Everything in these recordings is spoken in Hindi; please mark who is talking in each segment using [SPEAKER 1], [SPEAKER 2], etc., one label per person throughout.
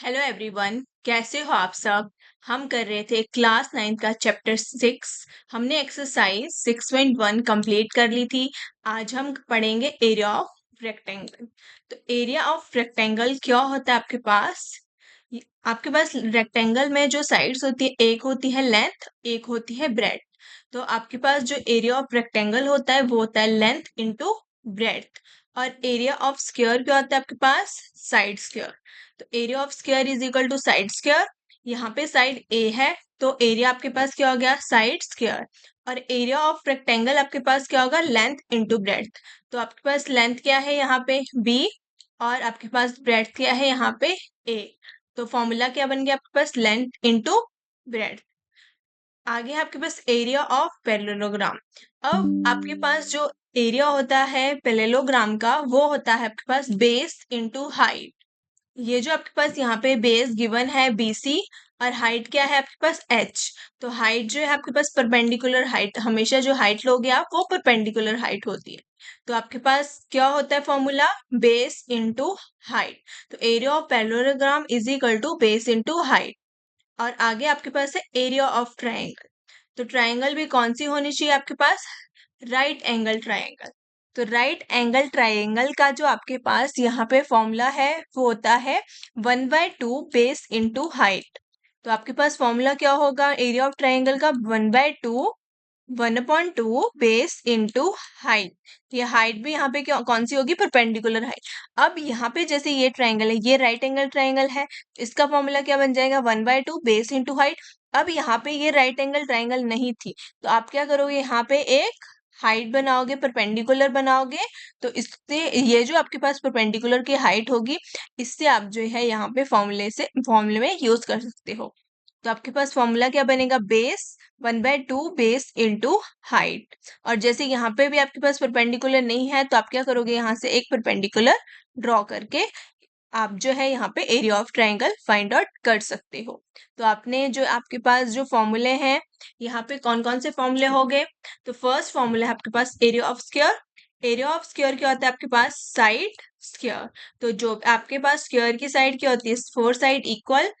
[SPEAKER 1] हेलो एवरीवन, कैसे हो आप सब। हम कर रहे थे क्लास 9 का चैप्टर 6। हमने एक्सरसाइज 6.1 कंप्लीट कर ली थी। आज हम पढ़ेंगे एरिया ऑफ रेक्टेंगल। तो एरिया ऑफ रेक्टेंगल क्या होता है आपके पास। आपके पास रेक्टेंगल में जो साइड्स होती है, एक होती है लेंथ, एक होती है ब्रेड्थ। तो आपके पास जो एरिया ऑफ रेक्टेंगल होता है वो होता है लेंथ इंटू ब्रेड्थ। और एरिया ऑफ स्क्वायर क्या होता है आपके पास, साइड स्क्वायर। तो area of square is equal to side square. यहाँ पे साइड ए है तो एरिया आपके पास क्या हो गया, साइड स्क्वायर। और एरिया ऑफ रेक्टेंगल आपके पास क्या होगा, लेंथ इंटू ब्रेड्थ। तो आपके पास लेंथ क्या है यहाँ पे बी, और आपके पास ब्रेड्थ क्या है यहाँ पे ए। तो फॉर्मूला क्या बन गया आपके पास, लेंथ इंटू ब्रेड्थ। आगे है आपके पास एरिया ऑफ पैरेललोग्राम। अब आपके पास जो एरिया होता है पैरेललोग्राम का वो होता है आपके पास बेस इंटू हाइट। ये जो आपके पास यहाँ पे बेस गिवन है BC, और हाइट क्या है आपके पास H। तो हाइट जो है आपके पास परपेंडिकुलर हाइट, हमेशा जो हाइट लोगे आप वो परपेंडिकुलर हाइट होती है। तो आपके पास क्या होता है फॉर्मूला, बेस इंटू हाइट। तो area of parallelogram is equal to base into height. और आगे आपके पास है एरिया ऑफ ट्राइंगल। तो ट्राइंगल भी कौन सी होनी चाहिए आपके पास, राइट एंगल ट्राइंगल। तो राइट एंगल ट्राइंगल का जो आपके पास यहाँ पे फॉर्मूला है वो होता है 1/2 बेस इंटू हाइट। तो आपके पास फॉर्मूला क्या होगा एरिया ऑफ ट्राइंगल का, 1/2 1/2 बेस इंटू हाइट। ये हाइट भी यहाँ पे क्या कौन सी होगी, परपेंडिकुलर हाइट। अब यहाँ पे जैसे ये ट्राइंगल है, ये राइट एंगल ट्राइंगल है, इसका फॉर्मूला क्या बन जाएगा, 1/2 बेस इंटू हाइट। अब यहाँ पे ये राइट एंगल ट्राइंगल नहीं थी तो आप क्या करोगे, यहाँ पे एक हाइट बनाओगे, परपेंडिकुलर बनाओगे। तो इससे ये जो आपके पास परपेंडिकुलर की हाइट होगी, इससे आप जो है यहाँ पे फॉर्मूले में यूज कर सकते हो। तो आपके पास फॉर्मूला क्या बनेगा, बेस 1/2 बेस इंटू हाइट। और जैसे यहाँ पे भी आपके पास परपेंडिकुलर नहीं है तो आप क्या करोगे, यहाँ से एक परपेंडिकुलर ड्रॉ करके आप जो है यहाँ पे area of triangle find out कर सकते हो। तो आपने जो आपके पास जो फॉर्मूले हैं, यहाँ पे कौन कौन से फॉर्मूले हो गए। तो फर्स्ट फॉर्मूला है आपके पास area of square. Area of square क्या होता है आपके पास, साइड स्क्वायर। तो जो आपके पास स्क्वायर की साइड क्या होती है, 4 साइड इक्वल।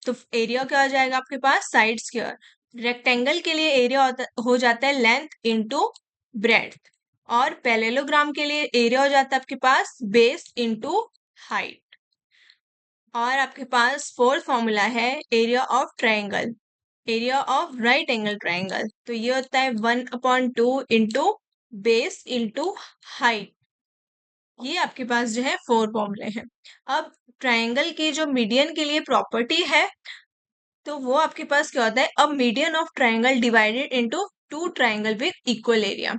[SPEAKER 1] तो एरिया क्या हो जाएगा आपके पास, साइड स्क्वायर। रेक्टेंगल के लिए एरिया हो जाता है लेंथ इंटू ब्रेड्थ। और पैरेललोग्राम के लिए एरिया हो जाता है आपके पास बेस इंटू हाइट। और आपके पास फोर्थ फॉर्मूला है area of triangle, area of right angle triangle. तो ये होता है 1/2 इंटू बेस इंटू हाइट। ये आपके पास जो है 4 फॉर्मूले हैं। अब ट्राइंगल की जो मीडियन के लिए प्रॉपर्टी है, तो वो आपके पास क्या होता है, अब median of triangle divided into 2 triangle with equal area.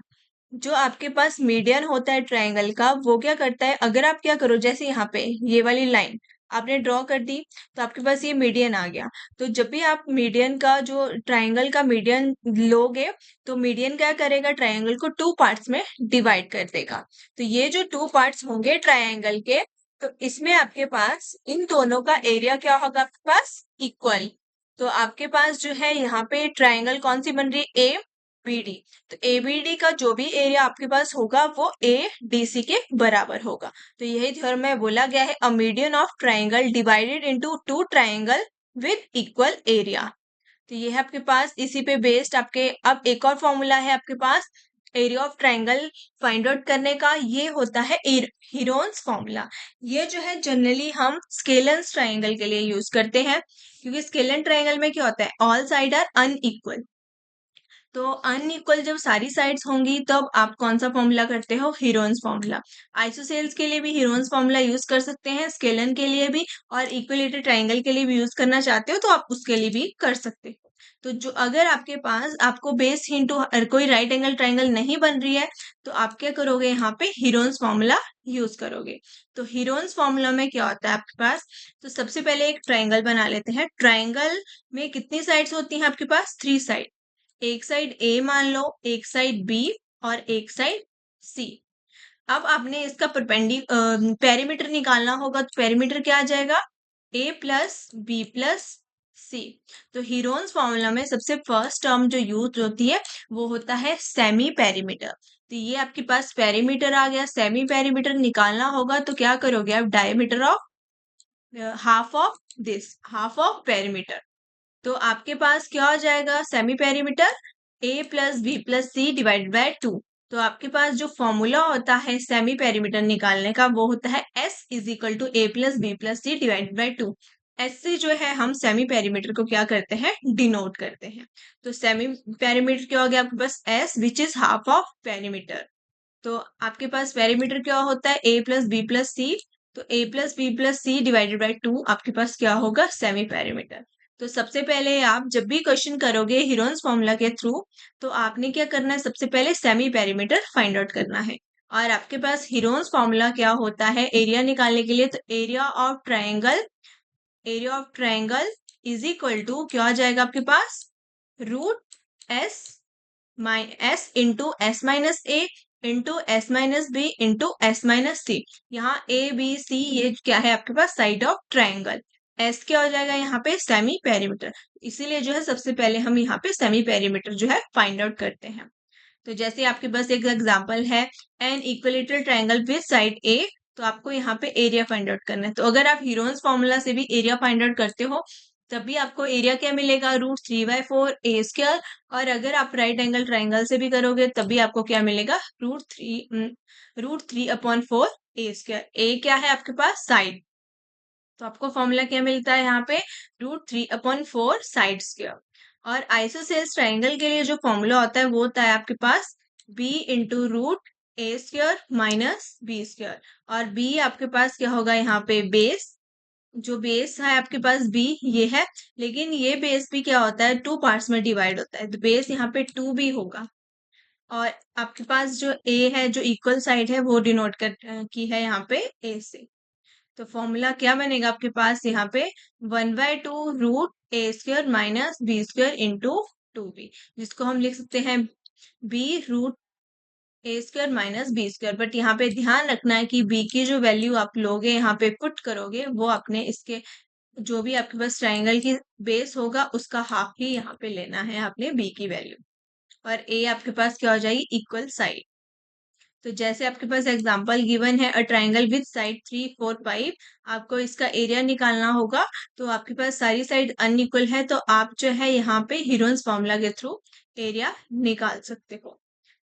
[SPEAKER 1] जो आपके पास मीडियन होता है ट्राइंगल का वो क्या करता है, अगर आप क्या करो, जैसे यहाँ पे ये वाली लाइन आपने ड्रॉ कर दी तो आपके पास ये मीडियन आ गया। तो जब भी आप मीडियन का जो ट्राइंगल का मीडियन लोगे तो मीडियन क्या करेगा, ट्राइंगल को 2 पार्ट्स में डिवाइड कर देगा। तो ये जो 2 पार्ट्स होंगे ट्राइंगल के, तो इसमें आपके पास इन दोनों का एरिया क्या होगा आपके पास, इक्वल। तो आपके पास जो है यहाँ पे ट्राइंगल कौन सी बन रही है, ABD। तो ABD का जो भी एरिया आपके पास होगा वो ADC के बराबर होगा। तो यही थ्योरम में बोला गया है, a median of triangle divided into 2 triangle with equal area. तो ये है आपके पास, इसी पे बेस्ड आपके अब एक और फॉर्मूला है आपके पास area of triangle find out करने का, ये होता है हीरोन्स फॉर्मूला। ये जो है जनरली हम स्केलेंस ट्राइंगल के लिए यूज करते हैं, क्योंकि स्केलेन ट्राइंगल में क्या होता है, ऑल साइड आर अनइक्वल। तो अनइक्वल जब सारी साइड्स होंगी तब आप कौन सा फॉर्मूला करते हो, हीरोन्स फॉर्मूला। आइसोसेल्स के लिए भी हीरोन्स फॉर्मूला यूज कर सकते हैं, स्केलन के लिए भी, और इक्विलेटरल ट्राइंगल के लिए भी यूज करना चाहते हो तो आप उसके लिए भी कर सकते हो। तो जो अगर आपके पास आपको बेस इंटू कोई राइट एंगल ट्राइंगल नहीं बन रही है तो आप क्या करोगे, यहाँ पे हीरोन्स फॉर्मूला यूज करोगे। तो हीरोन्स फॉर्मूला में क्या होता है आपके पास, तो सबसे पहले एक ट्राइंगल बना लेते हैं। ट्राइंगल में कितनी साइड्स होती हैं आपके पास, 3 साइड। एक साइड A मान लो, एक साइड B और एक साइड C। अब आपने इसका पेरीमीटर निकालना होगा, तो पेरीमीटर क्या आ जाएगा, A plus B plus C। तो हीरोन्स फॉर्मूला में सबसे फर्स्ट टर्म जो यूज होती है वो होता है सेमी पेरीमीटर। तो ये आपके पास पेरीमीटर आ गया, सेमी पेरीमीटर निकालना होगा तो क्या करोगे आप, diameter of half of this half of perimeter. तो आपके पास क्या हो जाएगा semi perimeter a plus B plus C divided by 2। तो आपके पास जो फॉर्मूला होता है सेमी पेरीमीटर निकालने का वो होता है s is equal to A plus B plus C divided by 2। S से जो है हम सेमी पेरीमीटर को क्या करते हैं डिनोट करते हैं। तो सेमी पेरीमीटर क्या हो गया आपके पास s which is half of perimeter. तो आपके पास पेरीमीटर क्या होता है a plus B plus C. तो a plus B plus C divided by 2 आपके पास क्या होगा सेमी पेरीमीटर। तो सबसे पहले आप जब भी क्वेश्चन करोगे हीरोन्स फॉर्मूला के थ्रू तो आपने क्या करना है सबसे पहले सेमी पेरीमीटर फाइंड आउट करना है। और आपके पास हीरोन्स फॉर्मूला क्या होता है एरिया निकालने के लिए। तो area of triangle is equal to क्या आ जाएगा आपके पास root S S into S minus ए into S minus B into S minus C. यहाँ ए बी सी ये क्या है आपके पास साइड ऑफ ट्रायंगल। एस क्या हो जाएगा यहाँ पे सेमी पेरीमीटर। इसीलिए जो है सबसे पहले हम यहाँ पे सेमी पेरीमीटर जो है फाइंड आउट करते हैं। तो जैसे आपके पास एक एग्जांपल है an equilateral triangle with side A. तो आपको यहाँ पे एरिया फाइंड आउट करना है। तो अगर आप हीरोन्स फॉर्मूला से भी एरिया फाइंड आउट करते हो तभी आपको एरिया क्या मिलेगा √3/4 ए स्क्वायर। और अगर आप राइट एंगल ट्राइंगल से भी करोगे तभी आपको क्या मिलेगा √3/4 ए स्क्वायर। ए क्या है आपके पास साइड। तो आपको फॉर्मूला क्या मिलता है यहाँ पे √3/4 साइड स्क्वायर। और आइसोसेल्स ट्राइंगल के लिए जो फॉर्मूला होता है वो होता है आपके पास b into root A square minus B square. और b आपके पास क्या होगा यहाँ पे बेस। जो बेस है आपके पास b ये है। लेकिन ये बेस भी क्या होता है 2 पार्ट्स में डिवाइड होता है तो बेस यहाँ पे 2b होगा। और आपके पास जो a है जो इक्वल साइड है वो डिनोट कर की है यहाँ पे a से। तो फॉर्मूला क्या बनेगा आपके पास यहाँ पे 1/2 root A square minus B square into 2b। जिसको हम लिख सकते हैं b root A square minus B square. But यहाँ पे ध्यान रखना है कि b की जो वैल्यू आप लोगे यहाँ पे पुट करोगे वो आपने इसके जो भी आपके पास ट्राइंगल की बेस होगा उसका हाफ ही यहाँ पे लेना है आपने b की वैल्यू। और a आपके पास क्या हो जाएगी इक्वल साइड। तो जैसे आपके पास एग्जांपल गिवन है अ ट्रायंगल विद साइड 3 4 5। आपको इसका एरिया निकालना होगा। तो आपके पास सारी साइड अनइक्वल है तो आप जो है यहाँ पे हीरोन्स फॉर्मूला के थ्रू एरिया निकाल सकते हो।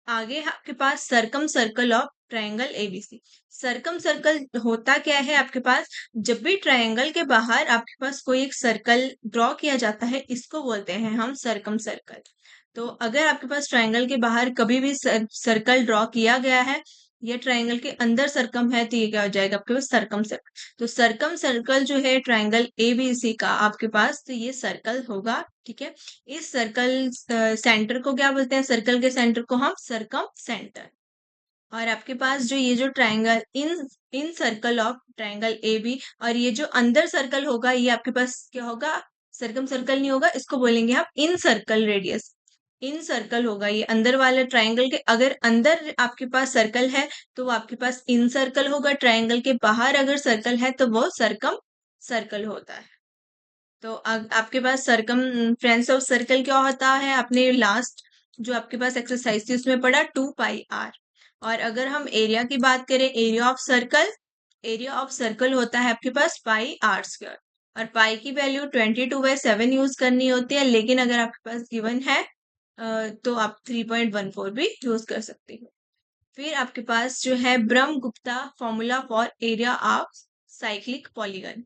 [SPEAKER 1] आगे आपके पास circumcircle of triangle ABC. Circumcircle होता क्या है आपके पास जब भी ट्रायंगल के बाहर आपके पास कोई एक सर्कल ड्रॉ किया जाता है इसको बोलते हैं हम सरकम सर्कल। तो अगर आपके पास ट्रायंगल के बाहर कभी भी सर्कल ड्रॉ किया गया है या ट्रायंगल के अंदर सरकम है तो ये क्या हो जाएगा आपके पास सरकम सर्कल। तो सरकम सर्कल जो है ट्रायंगल एबीसी का आपके पास तो ये सर्कल होगा ठीक है। इस सर्कल सेंटर को क्या बोलते हैं सर्कल के सेंटर को हम सरकम सेंटर। और आपके पास जो ये जो triangle in in circle of triangle A B और ये जो अंदर सर्कल होगा ये आपके पास क्या होगा सरकम सर्कल नहीं होगा इसको बोलेंगे हम इन सर्कल रेडियस। इन सर्कल होगा ये अंदर वाले ट्रायंगल के अगर अंदर आपके पास सर्कल है तो वो आपके पास इन सर्कल होगा। ट्रायंगल के बाहर अगर सर्कल है तो वो सरकम सर्कल होता है। तो आपके पास सरकम फ्रेंड्स ऑफ सर्कल क्या होता है आपने लास्ट जो आपके पास एक्सरसाइज थी उसमें पढ़ा 2πr। और अगर हम एरिया की बात करें एरिया ऑफ सर्कल होता है आपके पास πr²। और पाई की वैल्यू 22/7 यूज करनी होती है लेकिन अगर आपके पास गिवन है तो आप 3.14 भी यूज कर सकते हो। फिर आपके पास जो है Brahmagupta formula for area of cyclic polygon.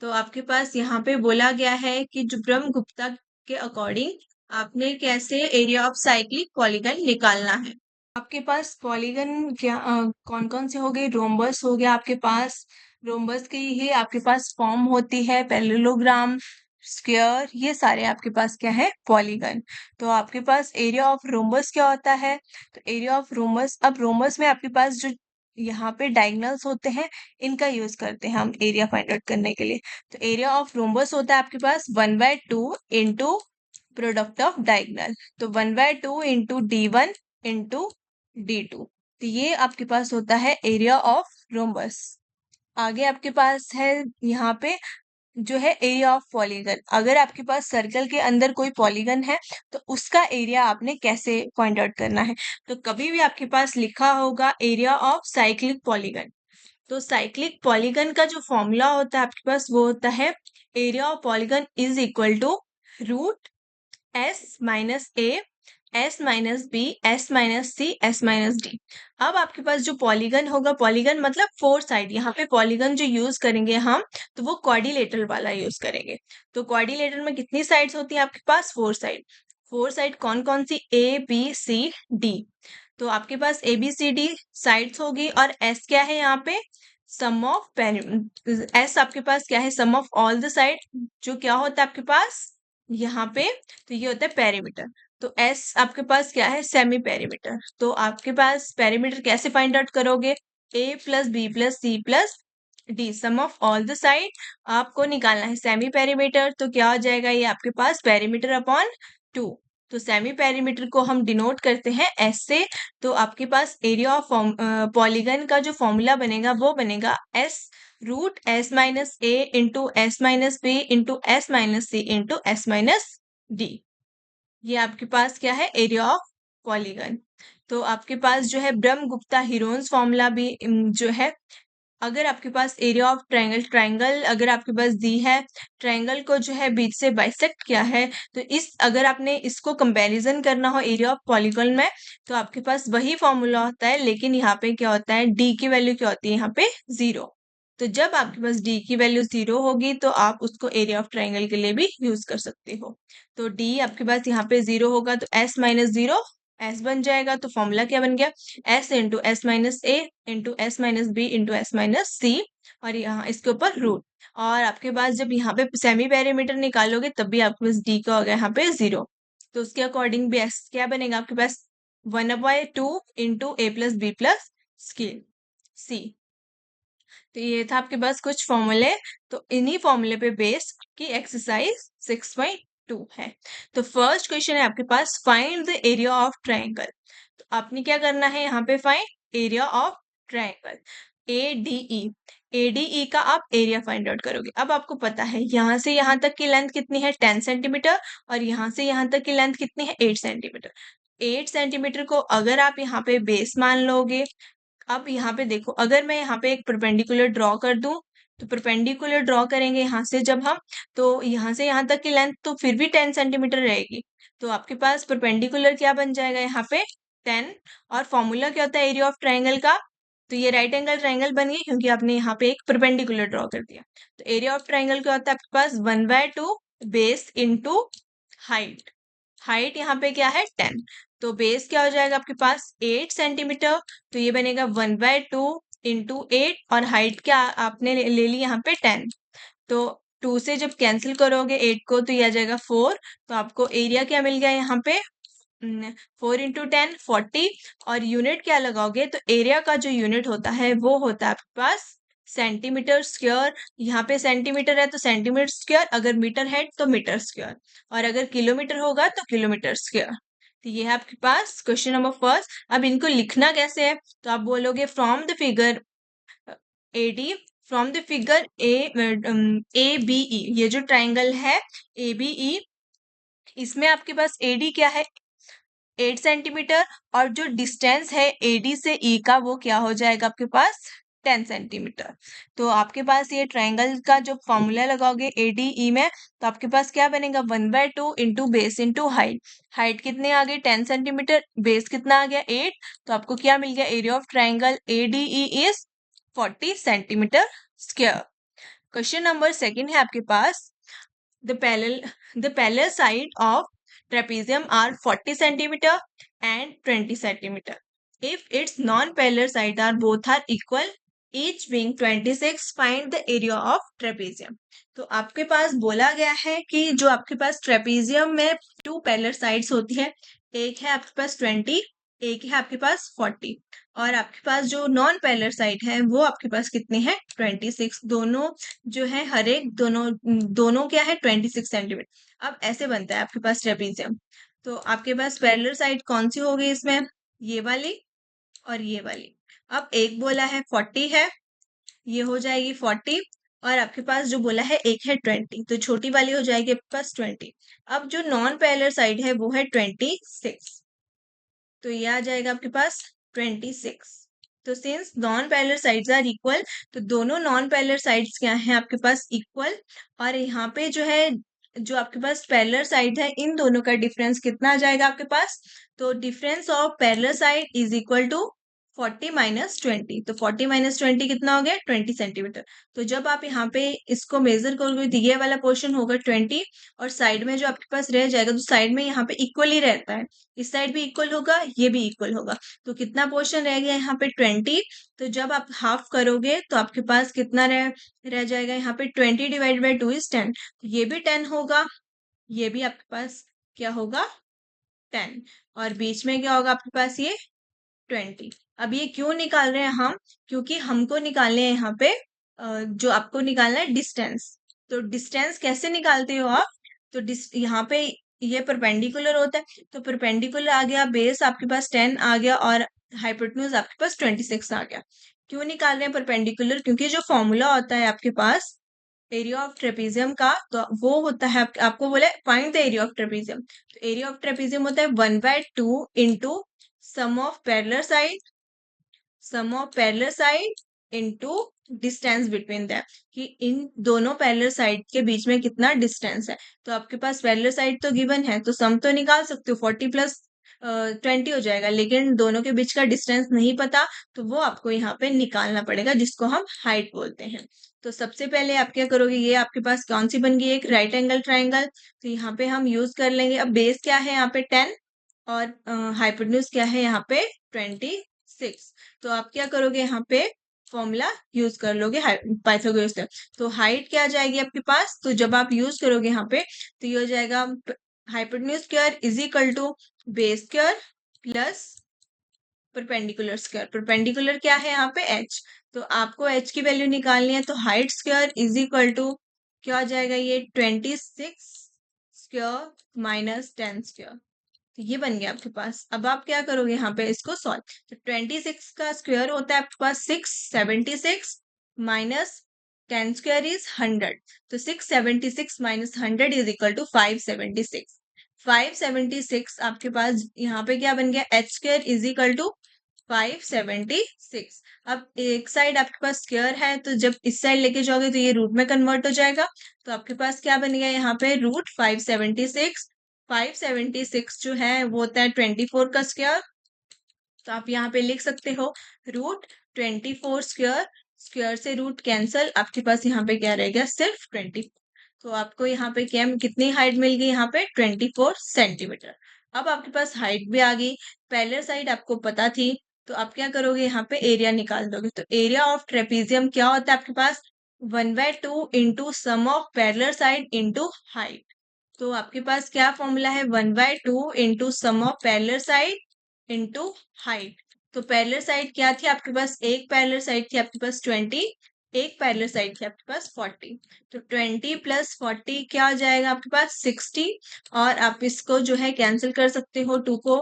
[SPEAKER 1] तो आपके पास यहाँ पे बोला गया है कि जो ब्रह्मगुप्ता के अकॉर्डिंग आपने कैसे एरिया ऑफ साइक्लिक पॉलीगन निकालना है। आपके पास पॉलीगन क्या कौन कौन से हो गए रोम्बस हो गया आपके पास। रोम्बस की ही आपके पास फॉर्म होती है पैरेललोग्राम स्क्वायर ये सारे आपके पास क्या है पॉलीगन। तो आपके पास एरिया ऑफ रोम्बस क्या होता है। तो एरिया ऑफ रोम्बस अब रोम्बस में आपके पास जो यहाँ पे डायगोनल्स होते हैं इनका यूज करते हैं हम एरिया फाइंड आउट करने के लिए। तो एरिया ऑफ रोम्बस होता है आपके पास 1/2 इंटू प्रोडक्ट ऑफ डायगोनल। तो 1/2 इंटू D1 इंटू D2। तो ये आपके पास होता है एरिया ऑफ रोम्बस। आगे आपके पास है यहाँ पे जो है एरिया ऑफ पॉलीगन। अगर आपके पास सर्कल के अंदर कोई पॉलीगन है तो उसका एरिया आपने कैसे फाइंड आउट करना है। तो कभी भी आपके पास लिखा होगा एरिया ऑफ साइक्लिक पॉलीगन। तो साइक्लिक पॉलीगन का जो फॉर्मूला होता है आपके पास वो होता है area of polygon is equal to root S minus A S minus B S minus C S minus D. अब आपके पास जो पॉलीगन होगा, पॉलीगन मतलब फोर साइड, यहाँ पे पॉलीगन जो यूज करेंगे हम तो वो क्वाड्रिलेटरल वाला यूज करेंगे। तो क्वाड्रिलेटरल में कितनी साइड्स होती है आपके पास? Four side. फोर साइड कौन कौन सी? A B C D. तो आपके पास A B C D sides होगी और एस क्या है यहाँ पे? सम ऑफ एस आपके पास क्या है? Sum of all the side, जो क्या होता है आपके पास यहाँ पे? तो ये होता है पेरीमीटर। तो एस आपके पास क्या है? Semi perimeter. तो आपके पास पेरीमीटर कैसे फाइंड आउट करोगे? A plus B plus C plus D, sum of all the side आपको निकालना है सेमी पेरीमीटर। तो क्या हो जाएगा ये आपके पास? Perimeter upon 2। तो सेमी पेरीमीटर को हम डिनोट करते हैं एस से। तो आपके पास एरिया ऑफ पॉलीगन का जो फॉर्मूला बनेगा वो बनेगा एस रूट एस माइनस ए into S minus B into S minus C into S minus D. ये आपके पास क्या है? Area of polygon. तो आपके पास जो है ब्रह्मगुप्ता हीरोन्स फॉर्मूला भी जो है, अगर आपके पास एरिया ऑफ ट्रायंगल, ट्रायंगल अगर आपके पास दी है, ट्रायंगल को जो है बीच से बाइसेक्ट किया है, तो इस अगर आपने इसको कंपैरिजन करना हो एरिया ऑफ पॉलीगन में, तो आपके पास वही फॉर्मूला होता है, लेकिन यहाँ पे क्या होता है? डी की वैल्यू क्या होती है यहाँ पे? 0। तो जब आपके पास डी की वैल्यू 0 होगी तो आप उसको एरिया ऑफ ट्रायंगल के लिए भी यूज कर सकते हो। तो डी आपके पास यहाँ पे 0 होगा तो एस माइनस 0 एस बन जाएगा। तो फॉर्मूला क्या बन गया? एस इंटू एस माइनस ए into S minus B into S minus C, और यहाँ इसके ऊपर रूट। और आपके पास जब यहाँ पे सेमी पेरीमीटर निकालोगे तब भी आपके पास डी का हो गया यहाँ पे 0। तो उसके अकॉर्डिंग भी एस क्या बनेगा आपके पास? 1/2 इंटू ए प्लस बी प्लस सी। तो ये था आपके पास कुछ फॉर्मूले। तो इन्हीं फॉर्मूले पे बेस की एक्सरसाइज 6.2 है। तो फर्स्ट क्वेश्चन है आपके पास, find the area of triangle. तो आपने क्या करना है यहाँ पे? Find area of triangle ADE. ADE का आप एरिया फाइंड आउट करोगे। अब आपको पता है यहाँ से यहाँ तक की लेंथ कितनी है? 10 सेंटीमीटर। और यहाँ से यहाँ तक की लेंथ कितनी है? 8 सेंटीमीटर। 8 सेंटीमीटर को अगर आप यहाँ पे बेस मान लोगे, अब यहाँ पे देखो, अगर मैं यहाँ पे एक परपेंडिकुलर ड्रॉ कर दूं, तो परपेंडिकुलर ड्रॉ करेंगे यहाँ से जब हम, तो यहाँ से यहाँ तक की लेंथ तो फिर भी 10 सेंटीमीटर रहेगी। तो आपके पास परपेंडिकुलर क्या बन जाएगा यहाँ पे? 10। और फॉर्मूला क्या होता है एरिया ऑफ ट्राइंगल का? तो ये राइट एंगल ट्राइंगल बन गई क्योंकि आपने यहाँ पे एक परपेंडिकुलर ड्रॉ कर दिया। तो एरिया ऑफ ट्राइंगल क्या होता है आपके पास? 1/2 बेस इंटू हाइट। हाइट यहाँ पे क्या है? 10। तो बेस क्या हो जाएगा आपके पास? 8 सेंटीमीटर। तो ये बनेगा 1/2 इंटू 8, और हाइट क्या आपने ले ली यहाँ पे? 10। तो 2 से जब कैंसिल करोगे 8 को तो ये आ जाएगा 4। तो आपको एरिया क्या मिल गया यहाँ पे? 4 इंटू 10 40। और यूनिट क्या लगाओगे? तो एरिया का जो यूनिट होता है वो होता है आपके पास सेंटीमीटर स्क्वायर। यहाँ पे सेंटीमीटर है तो सेंटीमीटर स्क्वायर, अगर मीटर है तो मीटर स्क्वायर, और अगर किलोमीटर होगा तो किलोमीटर स्क्वायर। तो ये है आपके पास क्वेश्चन नंबर फर्स्ट। अब इनको लिखना कैसे है? तो आप बोलोगे from the figure AD, from the figure A B E, ये जो ट्राइंगल है ए बी ई, इसमें आपके पास एडी क्या है? 8 सेंटीमीटर। और जो डिस्टेंस है एडी से ई का वो क्या हो जाएगा आपके पास? 10 सेंटीमीटर। तो आपके पास ये ट्राइंगल का जो फॉर्मूला लगाओगे एडीई में, तो आपके पास क्या बनेगा? 1/2 into base into height. Height कितने आ गई? 10 सेंटीमीटर। बेस कितना आ गया? 8। तो आपको क्या मिल गया? Area of triangle ADE is 40 centimetre square. Question number second है आपके पास, the parallel side of trapezium are 40 centimeter and 20 centimeter. If its non-parallel sides are both are equal, each being 26, find the area of trapezium. तो आपके पास बोला गया है कि जो आपके पास ट्रेपीजियम में 2 पैरेलल साइड्स होती है, एक है आपके पास 20, एक है आपके पास 40, और आपके पास जो नॉन पैरेलल साइड है वो आपके पास कितने हैं? 26। दोनों जो है हर एक दोनों दोनों क्या है? 26 सेंटीमीटर। अब ऐसे बनता है आपके पास ट्रेपीजियम। तो आपके पास पैरेलल साइड कौन सी होगी इसमें? ये वाली और ये वाली। अब एक बोला है 40 है, ये हो जाएगी 40, और आपके पास जो बोला है एक है 20, तो छोटी वाली हो जाएगी आपके पास 20। अब जो नॉन पैरेलल साइड है वो है 26, तो ये आ जाएगा आपके पास 26। तो since non parallel sides are equal, तो दोनों नॉन पैरेलल साइड्स क्या हैं आपके पास, इक्वल। और यहाँ पे जो है, जो आपके पास पैरेलल साइड है, इन दोनों का डिफरेंस कितना आ जाएगा आपके पास, तो difference of parallel side is equal to 40 minus 20। तो 40 माइनस 20 कितना हो गया, 20 सेंटीमीटर। तो जब आप यहाँ पे इसको मेजर करोगे तो ये वाला पोर्शन होगा 20, और साइड में जो आपके पास रह जाएगा, तो साइड में यहाँ पे इक्वल ही रहता है, इस साइड भी इक्वल होगा, ये भी इक्वल होगा। तो कितना पोर्शन रह गया यहाँ पे, 20। तो जब आप हाफ करोगे तो आपके पास कितना रह जाएगा यहाँ पे, 20 डिवाइड बाई 2 इज 10। ये भी 10 होगा, ये भी आपके पास क्या होगा, 10। और बीच में क्या होगा आपके पास, ये 20। अब ये क्यों निकाल रहे हैं हम, क्योंकि हमको निकालने हैं यहाँ पे जो आपको निकालना है डिस्टेंस। तो डिस्टेंस कैसे निकालते हो आप, तो यहाँ पे ये परपेंडिकुलर होता है, तो परपेंडिकुलर आ गया, बेस आपके पास 10 आ गया, और हाइपोटेन्यूज आपके पास 26 आ गया। क्यों निकाल रहे हैं परपेंडिकुलर, क्योंकि जो फॉर्मूला होता है आपके पास एरिया ऑफ ट्रेपेजियम का, तो वो होता है आपको बोले find the area of trapezium. तो एरिया ऑफ ट्रेपेजियम होता है 1/2 into sum of parallel side, sum of parallel side into distance between them, कि इन दोनों पैरेलल साइड के बीच में कितना डिस्टेंस है। तो आपके पास पैरेलल साइड तो गिवन है, तो सम तो निकाल सकते हो, 40 प्लस 20 हो जाएगा, लेकिन दोनों के बीच का डिस्टेंस नहीं पता, तो वो आपको यहाँ पे निकालना पड़ेगा, जिसको हम हाइट बोलते हैं। तो सबसे पहले आप क्या करोगे, ये आपके पास कौन सी बन गई, एक राइट एंगल ट्राइंगल। तो यहाँ पे हम यूज कर लेंगे, अब बेस क्या है यहाँ पे 10, और हाइपोटेन्यूज क्या है यहाँ पे 26। तो आप क्या करोगे, यहाँ पे फॉर्मूला यूज कर लोगे पाइथागोरस का। तो हाइट क्या आ जाएगी आपके पास, तो जब आप यूज करोगे यहाँ पे, तो ये हो जाएगा hypotenuse square is equal to base square plus perpendicular square. Perpendicular क्या है यहाँ पे h, तो आपको h की वैल्यू निकालनी है, तो height square is equal to क्या आ जाएगा, ये 26 स्क्वायर माइनस 10 स्क्वायर। तो ये बन गया आपके पास। अब आप क्या करोगे यहाँ पे इसको सॉल्व, तो 26 का स्क्वायर होता है आपके पास 676 माइनस 10 स्क्वायर इज 100। तो 676 माइनस 100 इज इक्वल टू 576। 576 आपके पास यहाँ पे क्या बन गया, H square is equal to 576। अब एक साइड आपके पास स्क्वायर है, तो जब इस साइड लेके जाओगे तो ये रूट में कन्वर्ट हो जाएगा। तो आपके पास क्या बन गया यहाँ पे, रूट 576। 576 जो है वो होता है 24 का स्क्वायर। तो आप यहाँ पे लिख सकते हो रूट 24 स्क्वायर, स्क्वायर से रूट कैंसल, आपके पास यहाँ पे क्या रह गया, सिर्फ 24। तो आपको यहाँ पे क्या कितनी हाइट मिल गई, यहाँ पे 24 सेंटीमीटर। अब आपके पास हाइट भी आ गई, पैरेलल साइड आपको पता थी, तो आप क्या करोगे, यहाँ पे एरिया निकाल दोगे। तो एरिया ऑफ ट्रेपेजियम क्या होता है आपके पास, 1/2 into sum of parallel side into height. तो आपके पास क्या फॉर्मूला है, 1/2 into sum of parallel side into height. तो पैरेलल साइड क्या थी आपके पास, एक पैरेलल साइड थी आपके पास 20, एक पैरेलल साइड थी आपके पास 40। तो 20 प्लस 40 क्या आ जाएगा आपके पास, 60। और आप इसको जो है कैंसिल कर सकते हो 2 को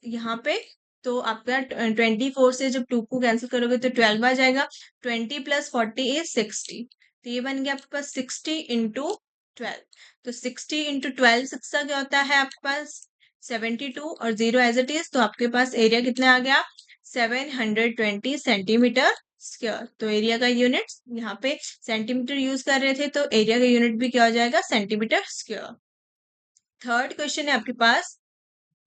[SPEAKER 1] यहाँ पे। तो आपका 24 से जब 2 को कैंसिल करोगे तो 12 आ जाएगा। 20 प्लस 40 इज 60। तो ये बन गया आपके पास 60 इंटू 12। तो 60 इंटू 12 6 का क्या होता है आपके पास 72, और 0 एज इट इज। तो आपके पास एरिया कितना आ गया, 720 सेंटीमीटर स्क्वायर। तो एरिया का यूनिट यहाँ पे सेंटीमीटर यूज कर रहे थे, तो एरिया का यूनिट भी क्या हो जाएगा, सेंटीमीटर स्क्वायर। थर्ड क्वेश्चन है आपके पास,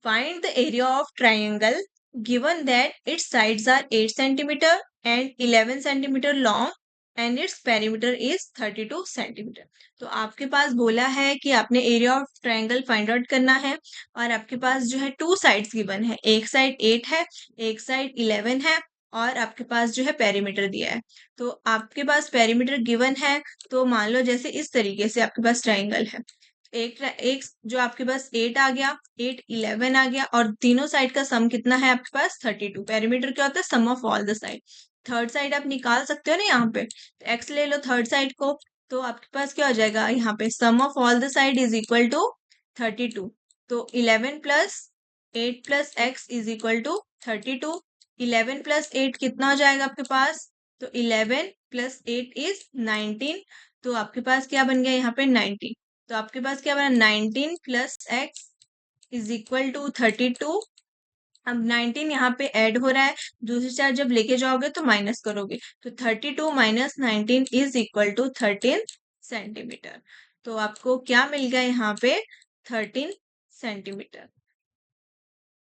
[SPEAKER 1] find the area of triangle given that its sides are 8 centimeter and 11 centimeter long and its perimeter is 32 centimeter। तो आपके पास बोला है कि आपने area of triangle find out करना है, और आपके पास जो है 2 साइड्स गिवन है, एक साइड 8 है, एक साइड 11 है, और आपके पास जो है पेरीमीटर दिया है। तो आपके पास पेरीमीटर गिवन है, तो मान लो जैसे इस तरीके से आपके पास ट्रायंगल है, एक जो आपके पास 8 आ गया, 8 11 आ गया, और तीनों साइड का सम कितना है आपके पास 32। पेरीमीटर क्या होता है, sum of all the side. Third side आप निकाल सकते हो ना यहाँ पे, तो एक्स ले लो थर्ड साइड को। तो आपके पास क्या हो जाएगा, यहाँ पे sum of all the side is equal to 32। तो 11 plus 8 plus X is equal to 32। 11 plus 8 कितना हो जाएगा आपके पास, तो 11 प्लस 8 इज 19। तो आपके पास क्या बन गया यहाँ पे 19। तो आपके पास क्या बना, 19 plus X is equal to 32। अब 19 यहाँ पे ऐड हो रहा है, दूसरी साइड जब लेके जाओगे तो माइनस करोगे, तो 32 minus 19 is equal to 13 centimetre. तो आपको क्या मिल गया यहाँ पे? 13 सेंटीमीटर।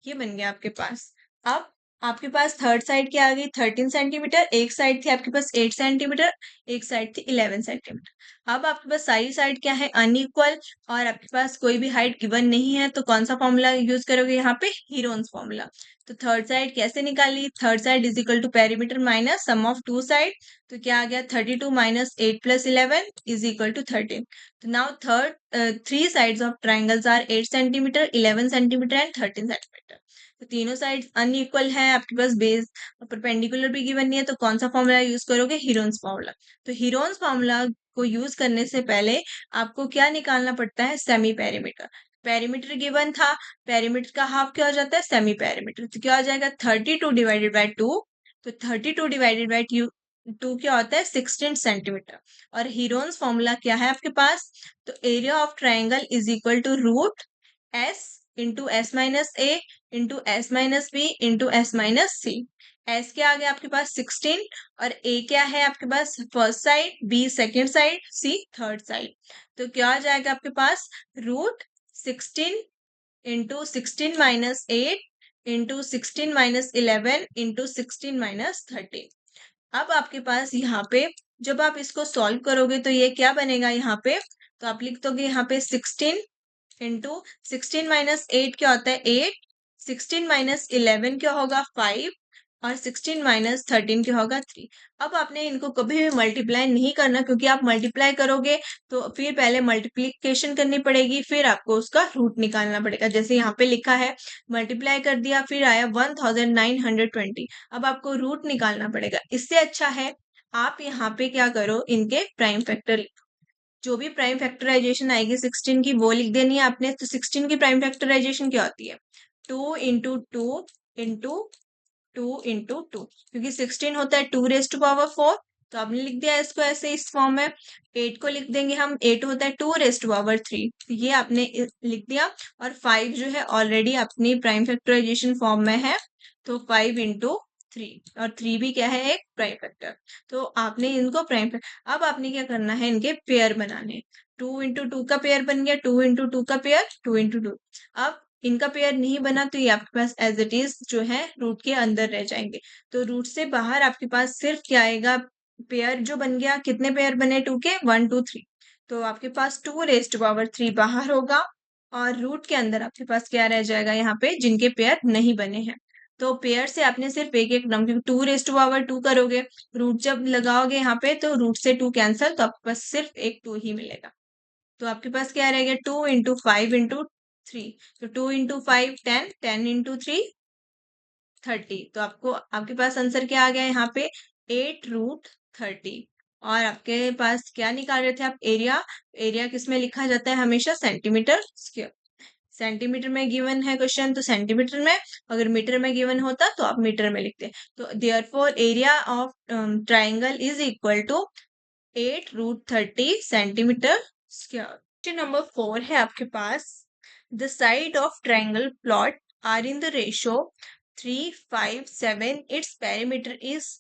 [SPEAKER 1] ये बन गया आपके पास। अब आपके पास थर्ड साइड क्या आ गई? 13 सेंटीमीटर। एक साइड थी आपके पास 8 सेंटीमीटर, एक साइड थी 11 सेंटीमीटर। अब आपके पास सारी साइड क्या है? अनइक्वल, और आपके पास कोई भी हाइट गिवन नहीं है, तो कौन सा फॉर्मूला यूज करोगे यहाँ पे? Heron's formula. तो थर्ड साइड कैसे निकाली? Third side is equal to perimeter minus sum of two side. तो क्या आ गया? 32 minus 8 plus 11 is equal to 13। तो now third three sides of triangles are 8 centimetre, 11 centimetre and 13 centimetre. तो तीनों साइड अनइक्वल है, आपके पास बेस परपेंडिकुलर भी गिवन नहीं है, तो कौन सा फॉर्मूला यूज करोगे? Heron's formula. तो हीरोन्स फॉर्मूला को यूज करने से पहले आपको क्या निकालना पड़ता है? Semi perimeter. पेरीमीटर गिवन था, पेरीमीटर का हाफ क्या हो जाता है? Semi perimeter. तो क्या हो जाएगा? 32 डिवाइडेड बाय 2। तो 32 डिवाइडेड बाय 2 क्या होता है? 16 सेंटीमीटर। और हीरोन्स फॉर्मूला क्या है आपके पास? तो area of triangle is equal to root S into S minus A into S minus B into S minus C. S क्या आ गया आपके पास? 16, और ए क्या है आपके पास? First side, B second side, C third side. तो क्या आ जाएगा आपके पास? Root 16 into 16 minus 8 into 16 minus 11 into 16 minus 13। अब आपके पास यहाँ पे जब आप इसको सॉल्व करोगे तो ये क्या बनेगा यहाँ पे? तो आप लिख दोगे यहाँ पे 16 इंटू 16 माइनस 8 क्या होता है? 8। 16 माइनस 11 क्या होगा? 5। और 16 माइनस 13 क्या होगा? 3। अब आपने इनको कभी भी मल्टीप्लाई नहीं करना, क्योंकि आप मल्टीप्लाई करोगे तो फिर पहले मल्टीप्लिकेशन करनी पड़ेगी, फिर आपको उसका रूट निकालना पड़ेगा। जैसे यहाँ पे लिखा है, मल्टीप्लाई कर दिया, फिर आया 1920। अब आपको रूट निकालना पड़ेगा। इससे अच्छा है आप यहाँ पे क्या करो, इनके प्राइम फैक्टर, जो भी प्राइम फैक्टराइजेशन आएगी 16 की वो लिख देनी है आपने। तो 16 की प्राइम फैक्टराइजेशन क्या होती है? 2 into two into 2 into two, क्योंकि 16 होता है 2 रेज टू पावर 4। तो आपने लिख दिया इसको ऐसे इस फॉर्म में। 8 को लिख देंगे हम, 8 होता है 2 रेज टू पावर 3, ये आपने लिख दिया। और 5 जो है ऑलरेडी अपनी प्राइम फैक्टराइजेशन फॉर्म में है, तो 5 इंटू 3, और 3 भी क्या है? एक प्राइम फैक्टर। तो आपने इनको प्राइम फैक्टर, अब आपने क्या करना है? इनके पेयर बनाने। 2 इंटू टू का पेयर बन गया, 2 इंटू टू का पेयर, 2 इंटू टू। अब इनका पेयर नहीं बना तो ये आपके पास एज इट इज जो है रूट के अंदर रह जाएंगे। तो रूट से बाहर आपके पास सिर्फ क्या आएगा? पेयर जो बन गया, कितने पेयर बने 2 के? 1 2 3। तो आपके पास 2 रेज टू पावर 3 बाहर होगा, और रूट के अंदर आपके पास क्या रह जाएगा यहाँ पे? जिनके पेयर नहीं बने हैं। तो पेयर से आपने सिर्फ एक एक नंबर, क्योंकि 2 रेज टू पावर 2 करोगे, रूट जब लगाओगे यहाँ पे तो रूट से 2 कैंसल, तो आपके पास सिर्फ एक 2 ही मिलेगा। तो आपके पास क्या रहेगा? 2 इंटू 5 इंटू 3। तो 2 इंटू 5 10, 10 इंटू 3 30। तो आपको आपके पास आंसर क्या आ गया यहाँ पे? 8 रूट 30। और आपके पास क्या निकाल रहे थे आप? एरिया। एरिया किस में लिखा जाता है? हमेशा सेंटीमीटर स्क्वायर। सेंटीमीटर में गिवन है क्वेश्चन तो सेंटीमीटर में, अगर मीटर में गिवन होता तो आप मीटर में लिखते। तो therefore area of triangle is equal to 8 root 30 centimetre square. Question number 4 है आपके पास। The side of triangle plot are in the ratio 3 5 7, its perimeter is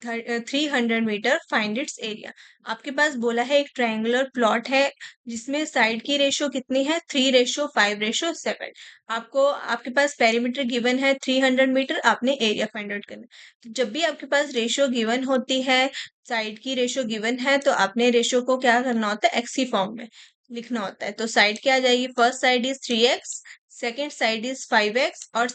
[SPEAKER 1] 300 metre, find its area. आपके पास बोला है एक ट्रायंगुलर प्लॉट है जिसमें साइड की रेशियो कितनी है? 3:5:7। आपको आपके पास पेरीमीटर गिवन है 300 मीटर, आपने एरिया फाइंड आउट करना है। तो जब भी आपके पास रेशियो गिवन होती है, साइड की रेशियो गिवन है, तो आपने रेशियो को क्या करना होता है? एक्स की फॉर्म में लिखना होता है। तो साइड क्या आ जाएगी? First side is 3x, second side is 5x, और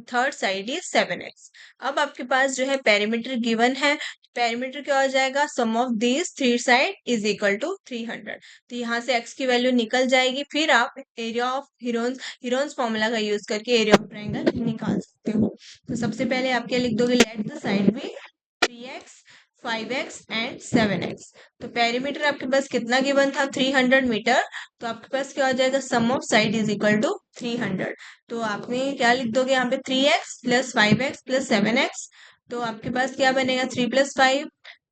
[SPEAKER 1] थर्ड साइड इज 7x। अब आपके पास जो है पेरीमीटर गिवन है, पेरीमीटर क्या हो जाएगा? Sum of these three side is equal to 300। तो यहाँ से x की वैल्यू निकल जाएगी, फिर आप एरिया ऑफ हीरोन्स फॉर्मूला का यूज करके एरिया ऑफ ट्रायंगल निकाल सकते हो। तो सबसे पहले आप क्या लिख दोगे? Let the side be 3x 5x and 7x। तो पेरीमीटर आपके पास कितना गिवन था? 300 मीटर। तो आपके पास क्या हो जाएगा? Sum of side is equal to 300। तो आपने क्या लिख दोगे यहाँ पे? 3x plus 5x plus 7x। तो आपके पास क्या बनेगा? 3 प्लस 5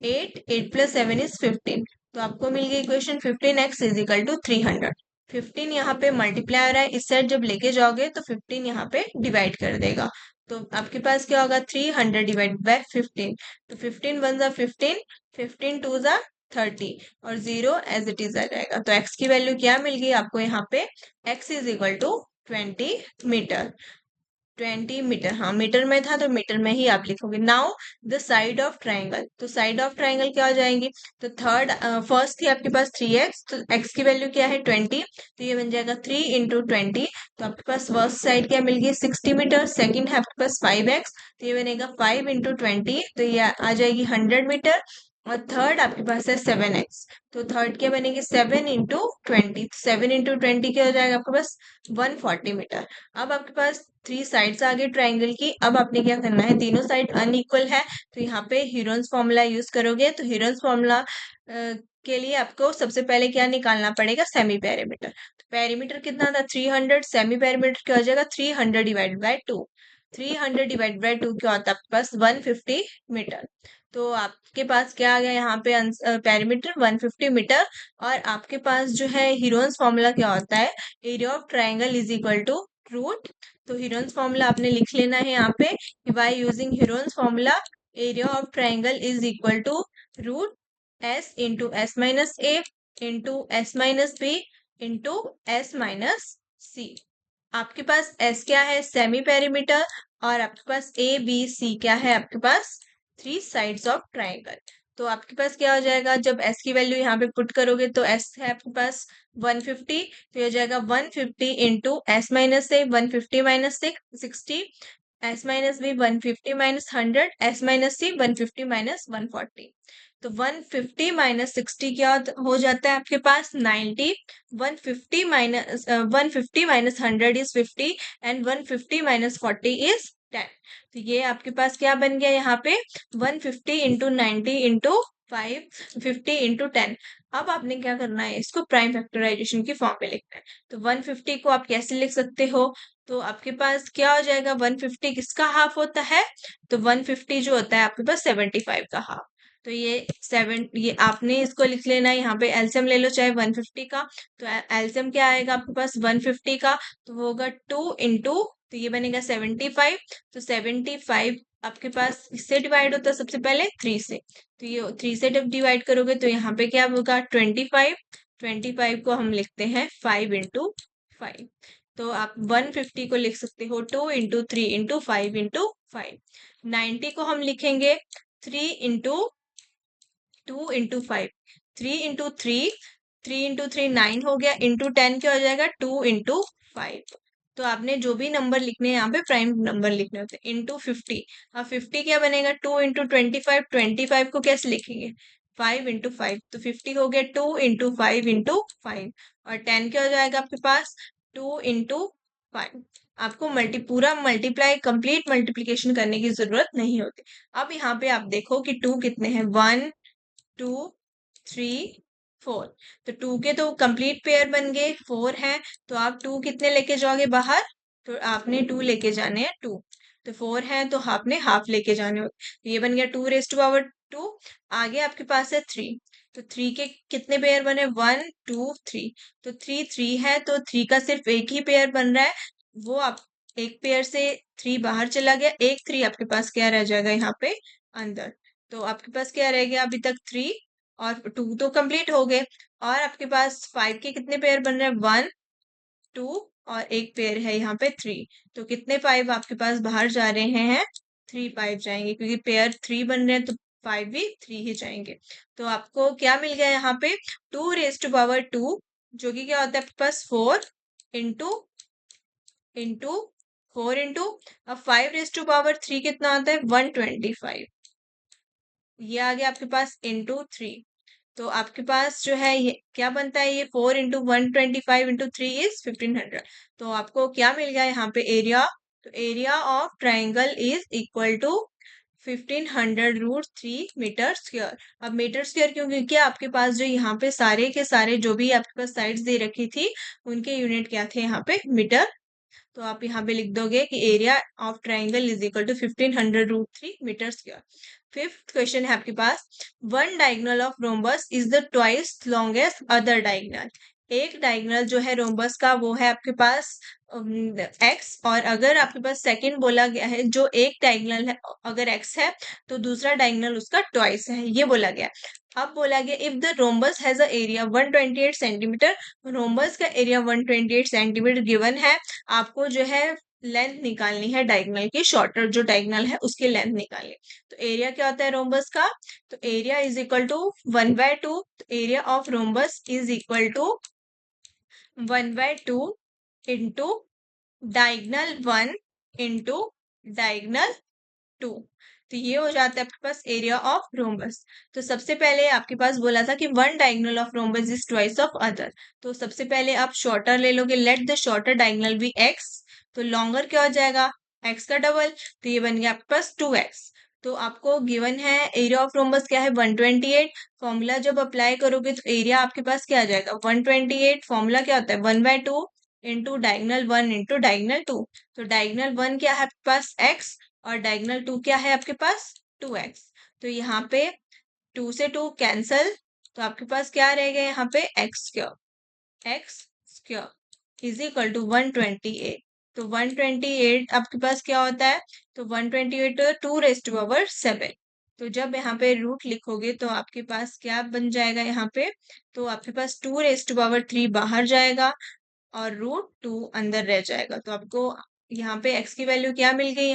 [SPEAKER 1] 8, 8 प्लस 7 इज 15। तो आपको मिल गई equation 15x is equal to 300। 15 यहाँ पे मल्टीप्लाई हो रहा है, इस साइड जब लेके जाओगे तो 15 यहाँ पे डिवाइड कर देगा। तो आपके पास क्या होगा 300 डिवाइड बाय 15, तो 15 वन जा 15, 15 टू जा 30 और 0 एज इट इज आ जाएगा। तो x की वैल्यू क्या मिल गई आपको यहाँ पे, x is equal to 20 metre. 20 metre, हाँ मीटर में था तो मीटर में ही आप लिखोगे। Now the side of triangle, तो साइड ऑफ ट्राइंगल क्या हो जाएंगी, तो फर्स्ट थी आपके पास 3x, तो x की वैल्यू क्या है 20, तो ये बन जाएगा 3 × 20। तो आपके पास फर्स्ट साइड क्या मिल गई 60 मीटर, सेकंड है आपके पास 5x, तो ये बनेगा 5 × 20, तो ये आ जाएगी 100 मीटर। और थर्ड आपके पास है 7x, तो थर्ड क्या बनेगी 7 × 20, 7 × 20 क्या हो जाएगा आपके पास 140 मीटर। अब आपके पास 3 साइड्स आ गई ट्राइंगल की। अब आपने क्या करना है, तीनों साइड अनइक्वल है तो यहाँ पे हीरोन्स फॉर्मूला यूज करोगे। तो हीरोन्स फॉर्मूला के लिए आपको सबसे पहले क्या निकालना पड़ेगा, सेमी पेरीमीटर। तो पेरीमीटर कितना था 300, सेमी पेरीमीटर क्या हो जाएगा 300 डिवाइड बाय 2। 300 डिवाइड बाय 2 क्या होता है आपके पास 150 मीटर। तो आपके पास क्या आ गया यहाँ पे पेरीमीटर 150 मीटर। और आपके पास जो है हीरोन्स फॉर्मूला क्या होता है, area of triangle is equal to root. तो हीरोन्स फॉर्मूला आपने लिख लेना है यहाँ पे, by using Heron's formula area of triangle is equal to root S into S minus A into S minus B into S minus c. आपके पास एस क्या है सेमी पेरीमीटर, और आपके पास ए बी सी क्या है आपके पास 3 साइड्स ऑफ ट्राइंगल। तो आपके पास क्या हो जाएगा, जब एस की वैल्यू यहाँ पे पुट करोगे तो एस है आपके पास 150, तो ये हो जाएगा 150 into S minus a 150 minus 60, s minus b 150 minus 100, s minus c 150 minus 140। तो 150 माइनस 60 क्या हो जाता है आपके पास 90। 150 minus 100 is 50 and 150 minus 40 is 10। तो ये आपके पास क्या बन गया यहाँ पे 150 इंटू 90 इंटू 550 इंटू 10। अब आपने क्या करना है, इसको प्राइम फैक्टराइजेशन की फॉर्म में लिखना है। तो 150 को आप कैसे लिख सकते हो, तो आपके पास क्या हो जाएगा 150 किसका हाफ होता है, तो 150 जो होता है आपके पास 75 का हाफ। तो ये आपने इसको लिख लेना है, यहाँ पे एलसीएम ले लो चाहे 150 का। तो एलसीएम क्या आएगा आपके पास 150 का, तो वो होगा 2 इंटू, तो ये बनेगा 75। तो 75 आपके पास इससे डिवाइड होता है सबसे पहले 3 से, तो ये 3 से जब डिवाइड करोगे तो यहाँ पे क्या होगा 25। 25 को हम लिखते हैं 5 × 5। तो आप 150 को लिख सकते हो 2 इंटू 3 इंटू 5 इंटू 5। 90 को हम लिखेंगे 3 इंटू 2 इंटू 5, 3 इंटू 3, 3 इंटू 3 9 हो गया, इंटू 10 क्या हो जाएगा 2 इंटू 5। तो आपने जो भी नंबर लिखने हैं यहाँ पे प्राइम नंबर लिखने होते हैं, इंटू 50। अब 50 क्या बनेगा 2 इंटू 25, 25 को कैसे लिखेंगे 5 इंटू 5, तो 50 हो गया 2 इंटू 5 इंटू 5। और 10 क्या हो जाएगा आपके पास 2 इंटू 5। आपको पूरा मल्टीप्लाई कंप्लीट मल्टीप्लीकेशन करने की जरूरत नहीं होती। अब यहाँ पे आप देखो कि 2 कितने हैं 1 2 3 4। तो 2 के तो कंप्लीट पेयर बन गए, 4 है तो आप 2 कितने लेके जाओगे बाहर, तो आपने 2 लेके जाने हैं 2। तो 4 है तो आपने हाफ लेके जाने होते, तो ये बन गया 2 रेज टू पावर 2। आगे आपके पास है 3, तो 3 के कितने पेयर बने 1 2 3, तो 3 3 है तो 3 का सिर्फ एक ही पेयर बन रहा है, वो आप एक पेयर से 3 बाहर चला गया, एक 3 आपके पास क्या रह जाएगा यहाँ पे अंदर। तो आपके पास क्या रह गया अभी तक 3 और 2 तो कंप्लीट हो गए। और आपके पास 5 के कितने पेयर बन रहे हैं 1 2 और एक पेयर है यहाँ पे 3, तो कितने 5 आपके पास बाहर जा रहे हैं 3 5 जाएंगे, क्योंकि पेयर 3 बन रहे हैं तो 5 भी 3 ही जाएंगे। तो आपको क्या मिल गया यहाँ पे 2 रेज टू पावर 2, जो कि क्या होता है आपके पास 4 इंटू इंटू 4 इंटू, अब 5 रेज टू पावर 3 कितना आता है 125, ये आ गया आपके पास इंटू 3। तो आपके पास जो है ये क्या बनता है, ये 4 इंटू 125 इंटू 3 इज 1500। तो आपको क्या मिल गया यहाँ पे एरिया, तो area of triangle is equal to 1500 root 3 metre square. अब मीटर स्क्वायर क्यों, क्योंकि आपके पास जो यहाँ पे सारे के सारे जो भी आपके पास साइड्स दे रखी थी उनके यूनिट क्या थे यहाँ पे मीटर। तो आप यहाँ पे लिख दोगे कि area of triangle is equal to 1500 root 3 metre square. Fifth question है आपके पास, one diagonal of rhombus is the twice longest other diagonal. एक डायगोनल जो है रोम्बस का वो है आपके पास एक्स, और अगर आपके पास सेकंड बोला गया है जो एक डायगोनल है अगर एक्स है तो दूसरा डायगोनल उसका ट्वाइस है, ये बोला गया। अब बोला गया if the rhombus has a area 128 centimetre, rhombus का एरिया 128 सेंटीमीटर गिवन है, आपको जो है लेंथ निकालनी है डायगोनल की, शॉर्टर जो डायगोनल है उसकी लेंथ निकालनी। तो एरिया क्या होता है रोम्बस का, तो area is equal to 1/2, area of rhombus is equal to 1/2 into diagonal 1 into diagonal 2। तो ये हो जाता है आपके पास एरिया ऑफ रोम्बस। तो सबसे पहले आपके पास बोला था कि one diagonal of rhombus is twice of other, तो सबसे पहले आप शॉर्टर ले लोगे, let the shorter diagonal be X, तो लॉन्गर क्या हो जाएगा एक्स का डबल, तो ये बन गया आपके पास 2x। तो आपको गिवन है एरिया ऑफ रोम्बस क्या है 128, फॉर्मूला जब अप्लाई करोगे तो एरिया आपके पास क्या आ जाएगा 128, फॉर्मूला क्या होता है 1/2 इंटू डायगनल 1 इंटू डायगनल 2। तो डायगनल 1 क्या है आपके पास x, और डायगनल 2 क्या है आपके पास 2x। तो यहाँ पे 2 से 2 कैंसल, तो आपके पास क्या रहेगा यहाँ पे x² इज इक्वल टू 128। तो 128 आपके पास क्या होता है, तो 128 2⁻⁷। तो जब यहाँ पे रूट लिखोगे तो आपके पास क्या बन जाएगा यहाँ पे, तो आपके पास 2⁻³ बाहर जाएगा और √2 अंदर रह जाएगा। तो आपको यहाँ पे x की वैल्यू क्या मिल गई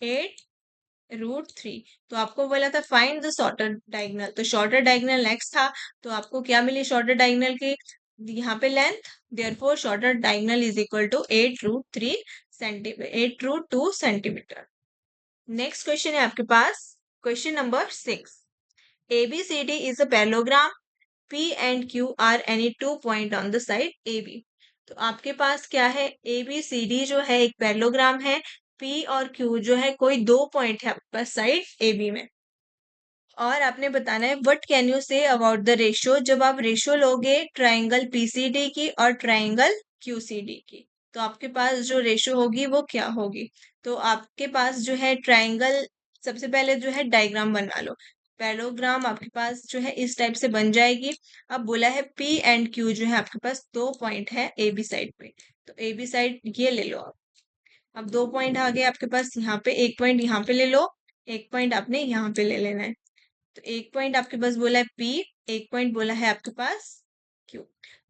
[SPEAKER 1] 8√3। तो आपको बोला था फाइंड द शॉर्टर डायगोनल, तो शॉर्टर डायगोनल x था, तो आपको क्या मिली शॉर्टर डायगोनल की यहाँ पे length, therefore shorter diagonal is equal to 8√3 centimetre 8√2 centimetre. Next question है आपके पास question number 6। ABCD is a parallelogram, P and Q are any two point on the side AB। तो आपके पास क्या है ABCD जो है एक पैरेललोग्राम है, P और Q जो है कोई दो पॉइंट है आपके पास साइड AB में, और आपने बताना है what can you say about the ratio, जब आप रेशियो लोगे ट्राइंगल PCD की और ट्राइंगल QCD की, तो आपके पास जो रेशियो होगी वो क्या होगी। तो आपके पास जो है ट्राइंगल, सबसे पहले जो है डायग्राम बना लो, पैरेललोग्राम आपके पास जो है इस टाइप से बन जाएगी। अब बोला है P एंड Q जो है आपके पास दो पॉइंट है AB साइड पे, तो AB साइड ये ले लो आप। अब दो पॉइंट आ गए आपके पास यहाँ पे, एक पॉइंट यहाँ पे ले लो, एक पॉइंट आपने यहाँ पे ले लेना है। तो एक पॉइंट आपके पास बोला है P, एक पॉइंट बोला है आपके पास Q।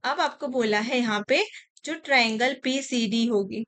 [SPEAKER 1] अब आपको बोला है यहाँ पे जो ट्राइंगल PCD होगी,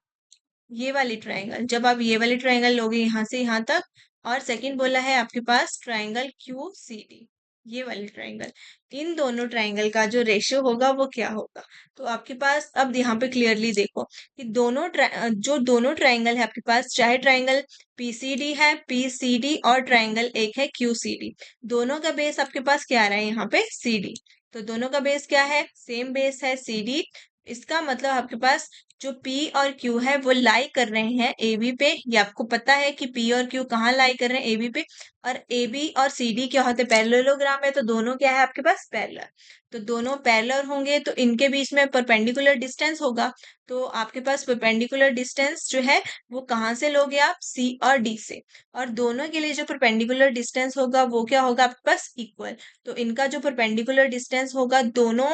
[SPEAKER 1] ये वाली ट्राइंगल, जब आप ये वाली ट्राइंगल लोगे यहाँ से यहाँ तक, और सेकंड बोला है आपके पास ट्राइंगल QCD, ये वाली ट्राइंगल, इन दोनों ट्राइंगल का जो रेशियो होगा वो क्या होगा। तो आपके पास अब यहाँ पे क्लियरली देखो कि जो दोनों ट्राइंगल है आपके पास, चाहे ट्राइंगल PCD है, PCD और ट्राइंगल एक है QCD, दोनों का बेस आपके पास क्या आ रहा है यहाँ पे CD। तो दोनों का बेस क्या है सेम बेस है CD। इसका मतलब आपके पास जो P और Q है वो लाई कर रहे हैं AB पे, ये आपको पता है कि P और Q कहाँ लाई कर रहे हैं AB पे, और AB और CD क्या होते हैं पैरेललोग्राम है, तो दोनों क्या है आपके पास पैरेलल, तो दोनों पैरेलल होंगे तो इनके बीच में परपेंडिकुलर डिस्टेंस होगा। तो आपके पास परपेंडिकुलर डिस्टेंस जो है वो कहाँ से लोगे आप C और D से, और दोनों के लिए जो परपेंडिकुलर डिस्टेंस होगा वो क्या होगा आपके पास इक्वल। तो इनका जो परपेंडिकुलर डिस्टेंस होगा दोनों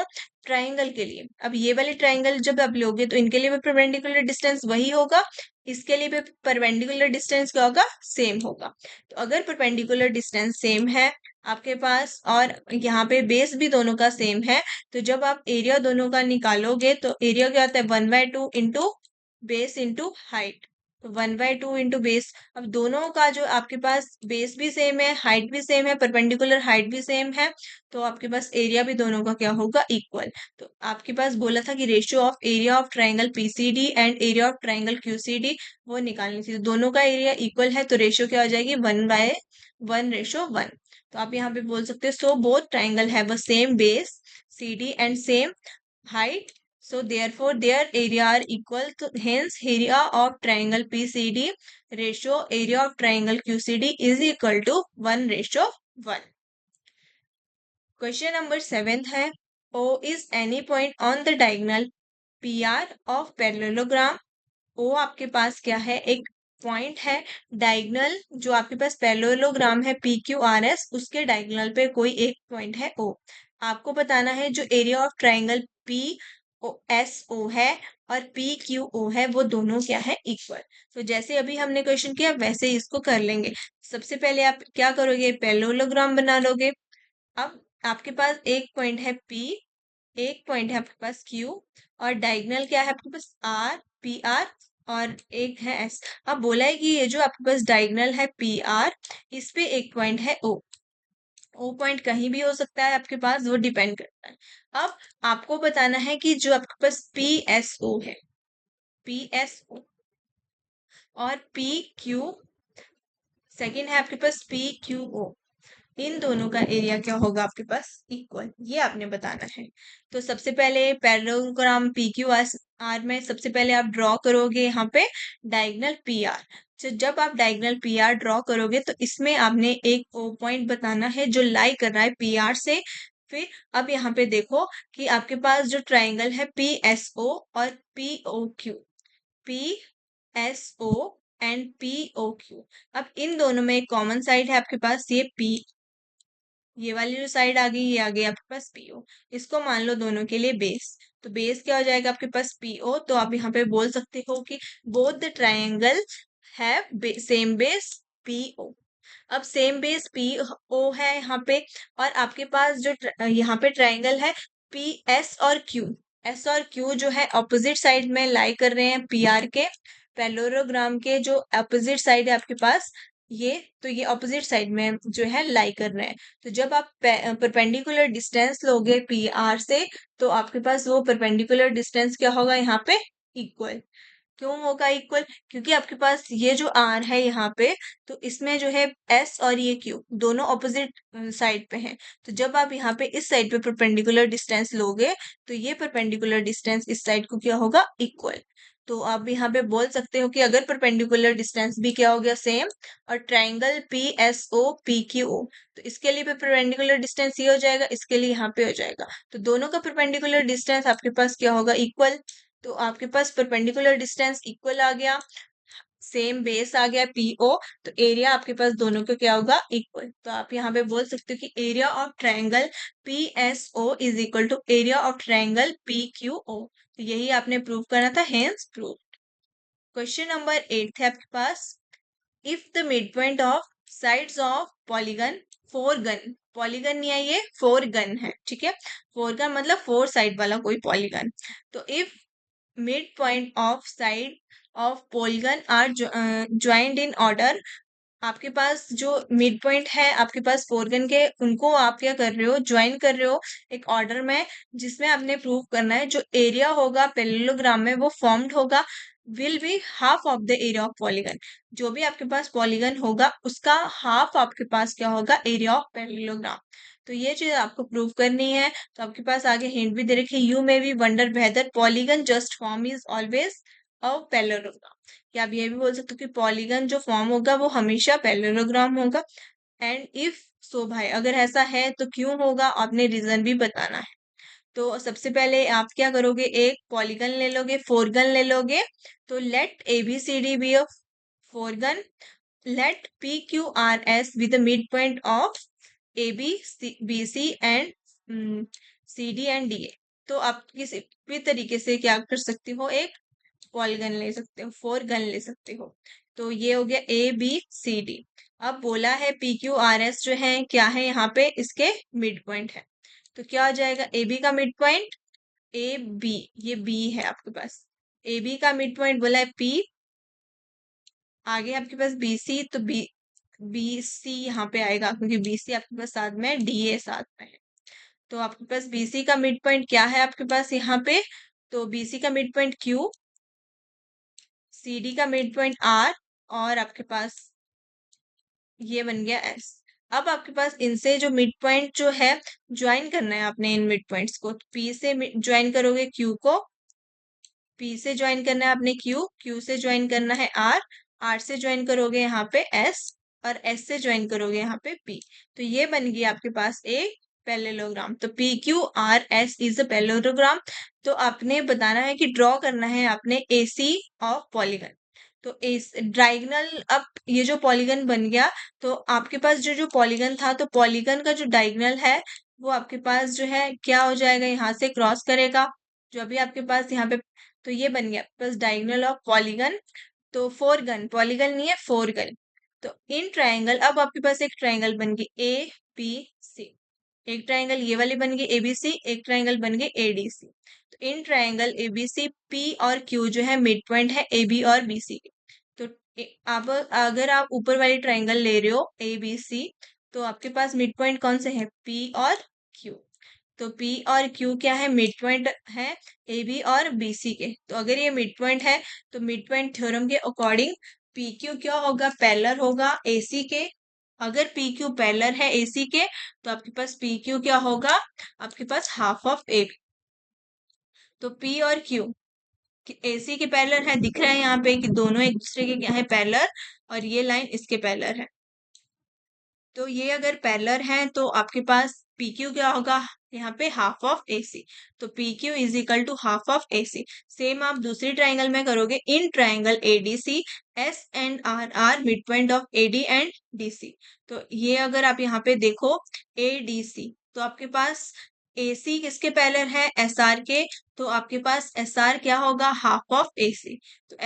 [SPEAKER 1] ट्राइंगल के लिए, अब ये वाले ट्राइंगल जब आप लोगे तो इनके लिए भी परपेंडिकुलर डिस्टेंस वही होगा, इसके लिए भी परपेंडिकुलर डिस्टेंस क्या होगा सेम होगा। तो अगर परपेंडिकुलर डिस्टेंस सेम है आपके पास और यहाँ पे बेस भी दोनों का सेम है, तो जब आप एरिया दोनों का निकालोगे तो एरिया क्या होता है 1/2 इंटू बेस इंटू हाइट, तो 1/2 इंटू बेस। अब दोनों का जो आपके पास बेस भी सेम है, हाइट भी सेम है, परपेंडिकुलर हाइट भी सेम है, तो आपके पास एरिया भी दोनों का क्या होगा इक्वल। तो आपके पास बोला था कि ratio of area of triangle PCD and area of triangle QCD वो निकालनी थी, तो दोनों का एरिया इक्वल है तो रेशियो क्या हो जाएगी 1/1:1। तो आप यहाँ पे बोल सकते हैं so both triangle have a same base CD and same height, so therefore their area are equal, to hence area of triangle PCD ratio area of triangle QCD is equal to 1:1। Question number 7 है O is any point on the diagonal PR of parallelogram। O आपके पास क्या है एक पॉइंट है डायगोनल, जो आपके पास पैरेललोग्राम है PQRS उसके डायगोनल पे कोई एक पॉइंट है O। आपको बताना है जो area of triangle P O S O है और पी क्यू ओ है वो दोनों क्या है इक्वल। तो जैसे अभी हमने क्वेश्चन किया वैसे ही इसको कर लेंगे। सबसे पहले आप क्या करोगे, पैरेललोग्राम बना लोगे। अब आपके पास एक पॉइंट है पी, एक पॉइंट है आपके पास क्यू और डायगोनल क्या है आपके पास आर, पी आर और एक है एस। अब बोला है कि ये जो आपके पास डायगोनल है पी आर, इस पे एक पॉइंट है ओ। ओ पॉइंट कहीं भी हो सकता है आपके पास, वो डिपेंड करता है। अब आपको बताना है कि जो आपके पास पी एस ओ है, पी एस ओ और पी क्यू, सेकेंड है आपके पास पी क्यू ओ, इन दोनों का एरिया क्या होगा आपके पास इक्वल, ये आपने बताना है। तो सबसे पहले पैरेललोग्राम पी क्यू आर में सबसे पहले आप ड्रॉ करोगे यहाँ पे डायगोनल पी आर। तो जब आप डायगोनल पी आर ड्रॉ करोगे तो इसमें आपने एक ओ पॉइंट बताना है जो लाई कर रहा है पी आर से। फिर अब यहाँ पे देखो कि आपके पास जो ट्राइंगल है पी एस ओ और P O Q, P S O and P O Q, अब इन दोनों में एक कॉमन साइड है आपके पास ये पी, ये वाली जो साइड आ गई ये आ गई आपके पास पीओ। इसको मान लो दोनों के लिए बेस, तो बेस क्या हो जाएगा आपके पास पीओ। तो आप यहाँ पे बोल सकते हो कि both the triangle have same base PO. अब सेम बेस पी ओ है यहाँ पे और आपके पास जो यहाँ पे ट्रायंगल है पी एस और क्यू, एस और क्यू जो है ऑपोजिट साइड में लाई कर रहे हैं पी आर के। पैरेललोग्राम के जो ऑपोजिट साइड है आपके पास ये, तो ये ऑपोजिट साइड में जो है लाई कर रहे हैं। तो जब आप परपेंडिकुलर डिस्टेंस लोगे पी आर से तो आपके पास वो परपेंडिकुलर डिस्टेंस क्या होगा यहाँ पे इक्वल। क्यों होगा इक्वल, क्योंकि आपके पास ये जो आर है यहाँ पे, तो इसमें जो है एस और ये क्यू दोनों ऑपोजिट साइड पे हैं। तो जब आप यहाँ पे इस साइड पे परपेंडिकुलर डिस्टेंस लोगे तो ये परपेंडिकुलर डिस्टेंस इस साइड को क्या होगा इक्वल। तो आप यहाँ पे बोल सकते हो कि अगर परपेंडिकुलर डिस्टेंस भी क्या हो गया सेम और triangle P S O P Q O, तो इसके लिए भी परपेंडिकुलर डिस्टेंस ये हो जाएगा, इसके लिए यहाँ पे हो जाएगा। तो दोनों का परपेंडिकुलर डिस्टेंस आपके पास क्या होगा इक्वल। तो आपके पास परपेंडिकुलर डिस्टेंस इक्वल आ गया, सेम बेस आ गया पीओ, तो एरिया आपके पास दोनों का क्या होगा इक्वल। तो आप यहाँ पे बोल सकते हो कि area of triangle P S O is equal to area of triangle P Q O. तो यही आपने प्रूव करना था, हेंस प्रूव। क्वेश्चन नंबर 8 है आपके पास, if the mid point of sides of polygon, four gon, polygon नहीं है ये फोर गन है, ठीक है। फोर गन मतलब फोर साइड वाला कोई पॉलीगन। तो if mid point of side of polygon are joined in order, आपके पास जो मिड पॉइंट है आपके पास फोरगन के, उनको आप क्या कर रहे हो ज्वाइन कर रहे हो एक ऑर्डर में, जिसमें आपने प्रूव करना है जो एरिया होगा पैरेललोग्राम में वो फॉर्म्ड होगा will be half of the area of polygon. जो भी आपके पास पॉलीगन होगा उसका हाफ आपके पास क्या होगा एरिया ऑफ पैरेललोग्राम। तो ये चीज आपको प्रूव करनी है। तो आपके पास आगे हिंट भी दे रखी है, you may be wonder whether polygon just form is always a parallelogram. या आप ये भी बोल सकते हो कि पॉलीगन जो फॉर्म होगा वो हमेशा पैरेललोग्राम होगा। एंड इफ सो भाई अगर ऐसा है तो क्यों होगा, आपने रीजन भी बताना है। तो सबसे पहले आप क्या करोगे, एक पॉलीगन ले लोगे, फोरगन ले लोगे। तो let A B C D be a four gon, let P Q R S be the mid point of A B C and C D and D A. तो आप किसी भी तरीके से क्या कर सकते हो, एक पॉलीगन ले सकते हो, फोर गन ले सकते हो। तो ये हो गया ए बी सी डी। अब बोला है पी क्यू आर एस जो है क्या है यहाँ पे इसके मिड पॉइंट है। तो क्या हो जाएगा ए बी का मिड पॉइंट ए बी, ये बी है आपके पास, ए बी का मिड पॉइंट बोला है पी, आगे आपके पास बी सी, तो बी बी सी यहाँ पे आएगा क्योंकि बी सी आपके पास साथ में डी ए साथ में है। तो आपके पास बी सी का मिड पॉइंट क्या है आपके पास यहाँ पे, तो बी सी का mid point Q, C D का मिड पॉइंट आर और आपके पास ये बन गया एस। अब आपके पास इनसे जो मिड पॉइंट जो है ज्वाइन करना है आपने इन मिड पॉइंट्स को, पी से ज्वाइन करोगे क्यू को, पी से ज्वाइन करना है आपने क्यू, क्यू से ज्वाइन करना है आर, आर से ज्वाइन करोगे यहाँ पे एस और एस से ज्वाइन करोगे यहाँ पे पी। तो ये बन गई आपके पास एक पैरेललोग्राम। तो P Q R S is a parallelogram. तो आपने बताना है कि ड्रॉ करना है आपने एसी ऑफ पॉलीगन। तो इस डायगोनल, अब ये जो पॉलीगन बन गया तो आपके पास जो जो पॉलीगन था, तो पॉलीगन का जो डायगोनल है वो आपके पास जो है क्या हो जाएगा, यहाँ से क्रॉस करेगा, जो अभी आपके पास यहाँ पे, तो ये बन गया प्लस डायगोनल ऑफ पॉलीगन, तो फोरगन, पॉलीगन नहीं है फोरगन। तो इन ट्रायंगल, अब आपके पास एक ट्रायंगल बन गई ए बी सी, एक ट्रायंगल ये वाली बन गई एबीसी, एक ट्रायंगल बन गई एडीसी। तो इन ट्रायंगल एबीसी पी और क्यू जो है मिड पॉइंट है ए बी और बी सी के। तो अब अगर आप ऊपर वाली ट्रायंगल ले रहे हो ए बी सी, तो आपके पास मिड पॉइंट कौन से हैं, पी और क्यू। तो P और Q क्या है, मिड पॉइंट है ए बी और बी सी के। तो अगर ये मिड पॉइंट है तो मिड पॉइंट थ्योरम के अकॉर्डिंग पी क्यू क्या होगा, पैरेलल होगा AC के। अगर पी क्यू पैरेलल है AC के तो आपके पास पी क्यू क्या होगा, आपके पास हाफ ऑफ ए बी। तो P और Q AC के पैरेलल है, दिख रहा है यहाँ पे कि दोनों एक दूसरे के क्या है, पैरेलल, और ये लाइन इसके पैरेलल है। तो ये अगर पैरेलल है तो आपके पास पी क्यू क्या होगा, यहाँ पे हाफ ऑफ ए सी। तो P Q is equal to half of A C. Same आप दूसरी ट्राइंगल में करोगे, in triangle ADC S and R are mid point of AD and DC. तो ये अगर आप यहाँ पे देखो एडीसी, तो आपके पास AC किसके पैरेलल है, SR के। तो आपके पास SR क्या होगा, हाफ ऑफ AC। तो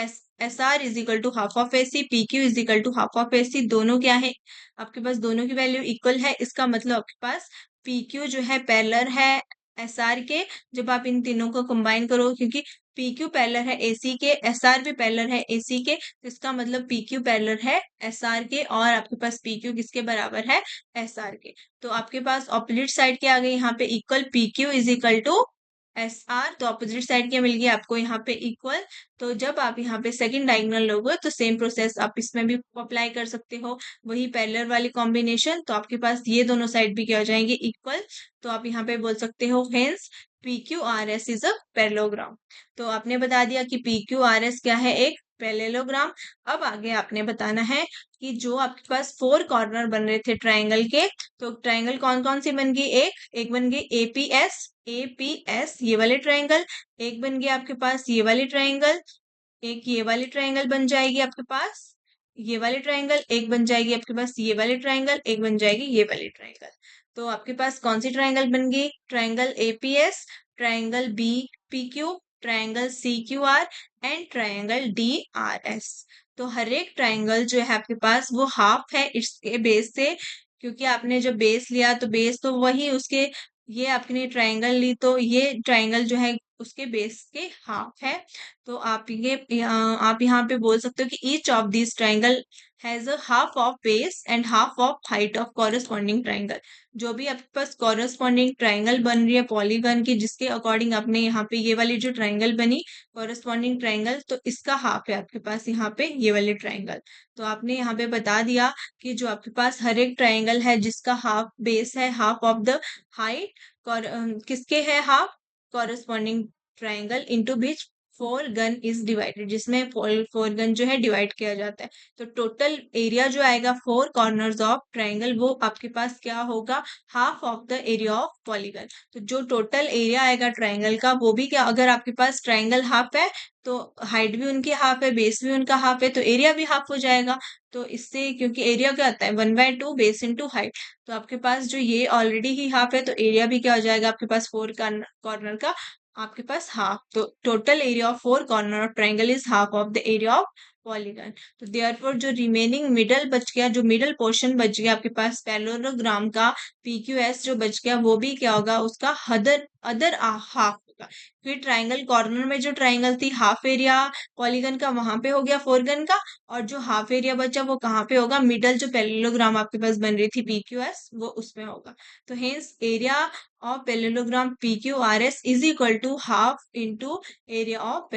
[SPEAKER 1] SR is equal to half of AC, PQ is equal to half of AC, दोनों क्या है, आपके पास दोनों की वैल्यू इक्वल है। इसका मतलब आपके पास PQ जो है पैरेलल है SR के। जब आप इन तीनों को कंबाइन करो, क्योंकि PQ पैरेलल है AC के, SR भी पैरेलल है AC के, तो इसका मतलब PQ पैरेलल है SR के, और आपके पास PQ किसके बराबर है, SR के। तो आपके पास ऑपोजिट साइड के आ गए यहाँ पे equal, PQ is equal to SR, तो ऑपोजिट साइड के मिल गया आपको यहाँ पे इक्वल। तो जब आप यहाँ पे सेकंड डायगोनल लोगे तो सेम प्रोसेस आप इसमें भी अप्लाई कर सकते हो, वही पैरेलल वाली कॉम्बिनेशन। तो आपके पास ये दोनों साइड भी क्या हो जाएंगे, इक्वल। तो आप यहाँ पे बोल सकते हो hence P Q R S is a parallelogram. तो आपने बता दिया कि पी क्यू आर एस क्या है, एक पैरेललोग्राम। अब आगे आपने बताना है कि जो आपके पास फोर कॉर्नर बन रहे थे ट्राइंगल के, तो ट्राइंगल कौन कौन सी बन गई, एक बन गई एपीएस ये वाले ट्राइंगल, एक बन गया आपके पास ये वाली ट्राइंगल, एक ये वाली ट्राइंगल बन जाएगी आपके पास, ये वाली ट्राइंगल एक बन जाएगी आपके पास, ये वाली ट्राइंगल एक बन जाएगी, ये वाली ट्राइंगल। तो आपके पास कौन सी ट्राइंगल बन गई, triangle APS, triangle B P Q, triangle C Q R and triangle D R S. तो हर एक ट्राइंगल जो है आपके पास वो हाफ है इसके बेस से, क्योंकि आपने जब बेस लिया तो बेस तो वही उसके, ये आपने ट्राइंगल ली तो ये ट्राइंगल जो है उसके बेस के हाफ है। तो आप यहाँ पे बोल सकते हो कि each of this triangle has a half of base and half of height of corresponding triangle. जो भी आपके पास कॉरेस्पॉन्डिंग ट्राइंगल बन रही है पॉलीगन की, जिसके अकॉर्डिंग आपने यहाँ पे ये वाली जो ट्राइंगल बनी कॉरेस्पॉन्डिंग ट्राइंगल, तो इसका हाफ है आपके पास यहाँ पे ये वाले ट्राइंगल। तो आपने यहाँ पे बता दिया कि जो आपके पास हर एक ट्राइंगल है जिसका हाफ बेस है, हाफ ऑफ द हाइट, किसके है half, corresponding triangle into which four gun is divided, जिसमें फोर गन जो है डिवाइड किया जाता है। तो टोटल एरिया जो आएगा फोर कॉर्नर्स ऑफ ट्राइंगल, वो आपके पास क्या होगा, half of the area of polygon. तो जो टोटल एरिया आएगा ट्राइंगल का, वो भी क्या, अगर आपके पास ट्राइंगल हाफ है तो हाइट भी उनकी हाफ है, बेस भी उनका हाफ है, तो एरिया भी हाफ हो जाएगा। तो इससे, क्योंकि एरिया क्या आता है, 1/2 बेस इंटू हाइट, तो आपके पास जो ये ऑलरेडी ही हाफ है, तो एरिया भी क्या हो जाएगा आपके पास फोर कॉर्नर का, आपके पास हाफ। तो total area of four corner of triangle is half of the area of polygon. तो देयरफॉर जो रिमेनिंग मिडल बच गया, जो मिडल पोर्शन बच गया आपके पास पैरेललोग्राम का, PQS जो बच गया, वो भी क्या होगा, उसका अदर अदर हाफ होगा। फिर ट्राइंगल कॉर्नर में जो ट्राइंगल थी हाफ एरिया पॉलीगन का, वहां पे हो गया फोरगन का, और जो हाफ एरिया बचा वो कहाँ पे होगा, मिडल जो पैरेललोग्राम आपके पास बन रही थी PQS, वो उसमें होगा। तो hence area of parallelogram PQRS is equal to half into area of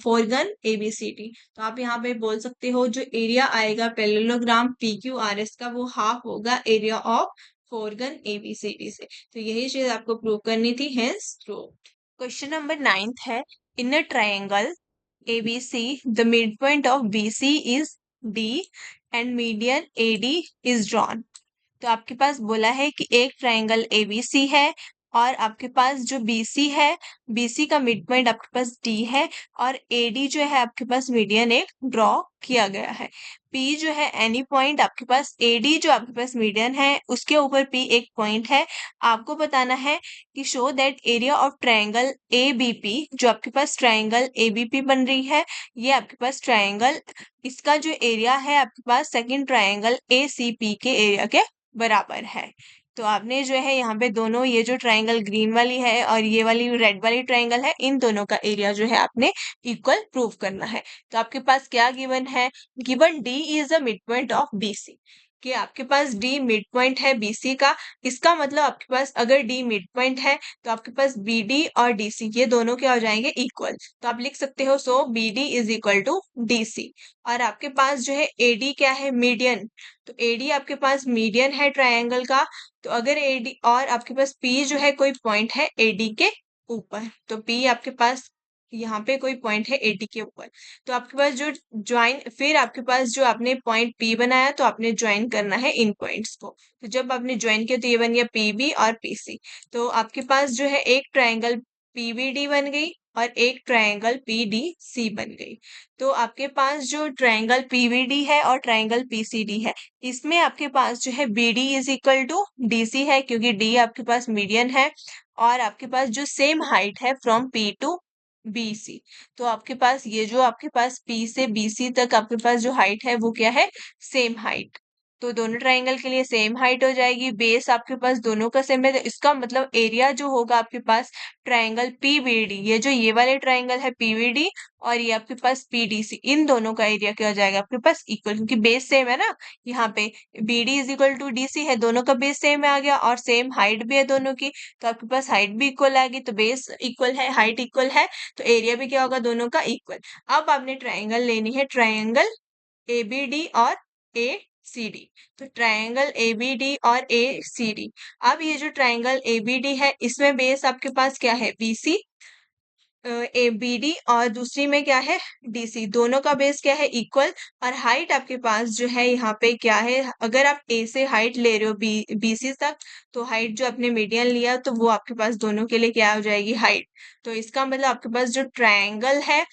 [SPEAKER 1] four gon ABCD। तो आप यहाँ पे बोल सकते हो जो एरिया आएगा पैरेललोग्राम PQRS का, वो हाफ होगा एरिया ऑफ फोरगन ABCD से। तो यही चीज आपको प्रूव करनी थी, हेंस प्रूव। क्वेश्चन नंबर 9 है, in a triangle ABC the midpoint of BC is D and median AD is drawn। तो आपके पास बोला है कि एक ट्राइंगल ABC है, और आपके पास जो BC है, BC का मिड पॉइंट आपके पास D है और AD जो है आपके पास मीडियन एक ड्रॉ किया गया है। P जो है एनी पॉइंट आपके पास AD जो आपके पास मीडियन है उसके ऊपर P एक पॉइंट है। आपको बताना है कि show that area of triangle ABP जो आपके पास ट्रायंगल ABP बन रही है, ये आपके पास ट्रायंगल इसका जो एरिया है आपके पास सेकंड ट्रायंगल ACP के एरिया के बराबर है। तो आपने जो है यहाँ पे दोनों ये जो ट्रायंगल ग्रीन वाली है और ये वाली रेड वाली ट्रायंगल है, इन दोनों का एरिया जो है आपने इक्वल प्रूव करना है। तो आपके पास क्या गिवन है? Given D is the mid point of BC, कि आपके पास D मिड पॉइंट है BC का। इसका मतलब आपके पास अगर D मिड पॉइंट है तो आपके पास BD और DC ये दोनों क्या हो जाएंगे? इक्वल। तो आप लिख सकते हो so BD is equal to DC। और आपके पास जो है AD क्या है? मीडियन। तो AD आपके पास मीडियन है ट्रायंगल का। तो अगर AD और आपके पास P जो है कोई पॉइंट है AD के ऊपर, तो P आपके पास यहाँ पे कोई पॉइंट है AD के ऊपर, तो आपके पास जो ज्वाइन फिर आपके पास जो आपने पॉइंट P बनाया तो आपने ज्वाइन करना है इन पॉइंट्स को। तो जब आपने ज्वाइन किया तो ये बन गया PB और PC। तो आपके पास जो है एक ट्रायंगल PBD बन गई और एक ट्रायंगल PDC बन गई। तो आपके पास जो ट्रायंगल PVD है और ट्रायंगल PCD है, इसमें आपके पास जो है BD is equal to DC है क्योंकि D आपके पास मीडियन है और आपके पास जो सेम हाइट है फ्रॉम P टू BC। तो आपके पास ये जो आपके पास P से BC तक आपके पास जो हाइट है वो क्या है? Same height. तो दोनों ट्रायंगल के लिए सेम हाइट हो जाएगी। बेस आपके पास दोनों का सेम है, तो इसका मतलब एरिया जो होगा आपके पास ट्रायंगल PVD, ये जो ये वाले ट्रायंगल है PVD और ये आपके पास PDC, इन दोनों का एरिया क्या हो जाएगा आपके पास? इक्वल, क्योंकि बेस सेम है ना। यहाँ पे BD is equal to DC है, दोनों का बेस सेम आ गया और सेम हाइट भी है दोनों की, तो आपके पास हाइट भी इक्वल आएगी। तो बेस इक्वल है, हाइट इक्वल है, तो एरिया भी क्या होगा? दोनों का इक्वल। अब आपने ट्रायंगल लेनी है, ट्रायंगल ABD और ACD। तो ट्रायंगल ABD और ACD, अब ये जो ट्रायंगल ABD है इसमें बेस आपके पास क्या है? BC, ABD और दूसरी में क्या है? DC। दोनों का बेस क्या है? इक्वल। और हाइट आपके पास जो है यहाँ पे क्या है? अगर आप A से हाइट ले रहे हो BC तक, तो हाइट जो आपने मीडियन लिया तो वो आपके पास दोनों के लिए क्या हो जाएगी? हाइट। तो इसका मतलब आपके पास जो ट्रायंगल है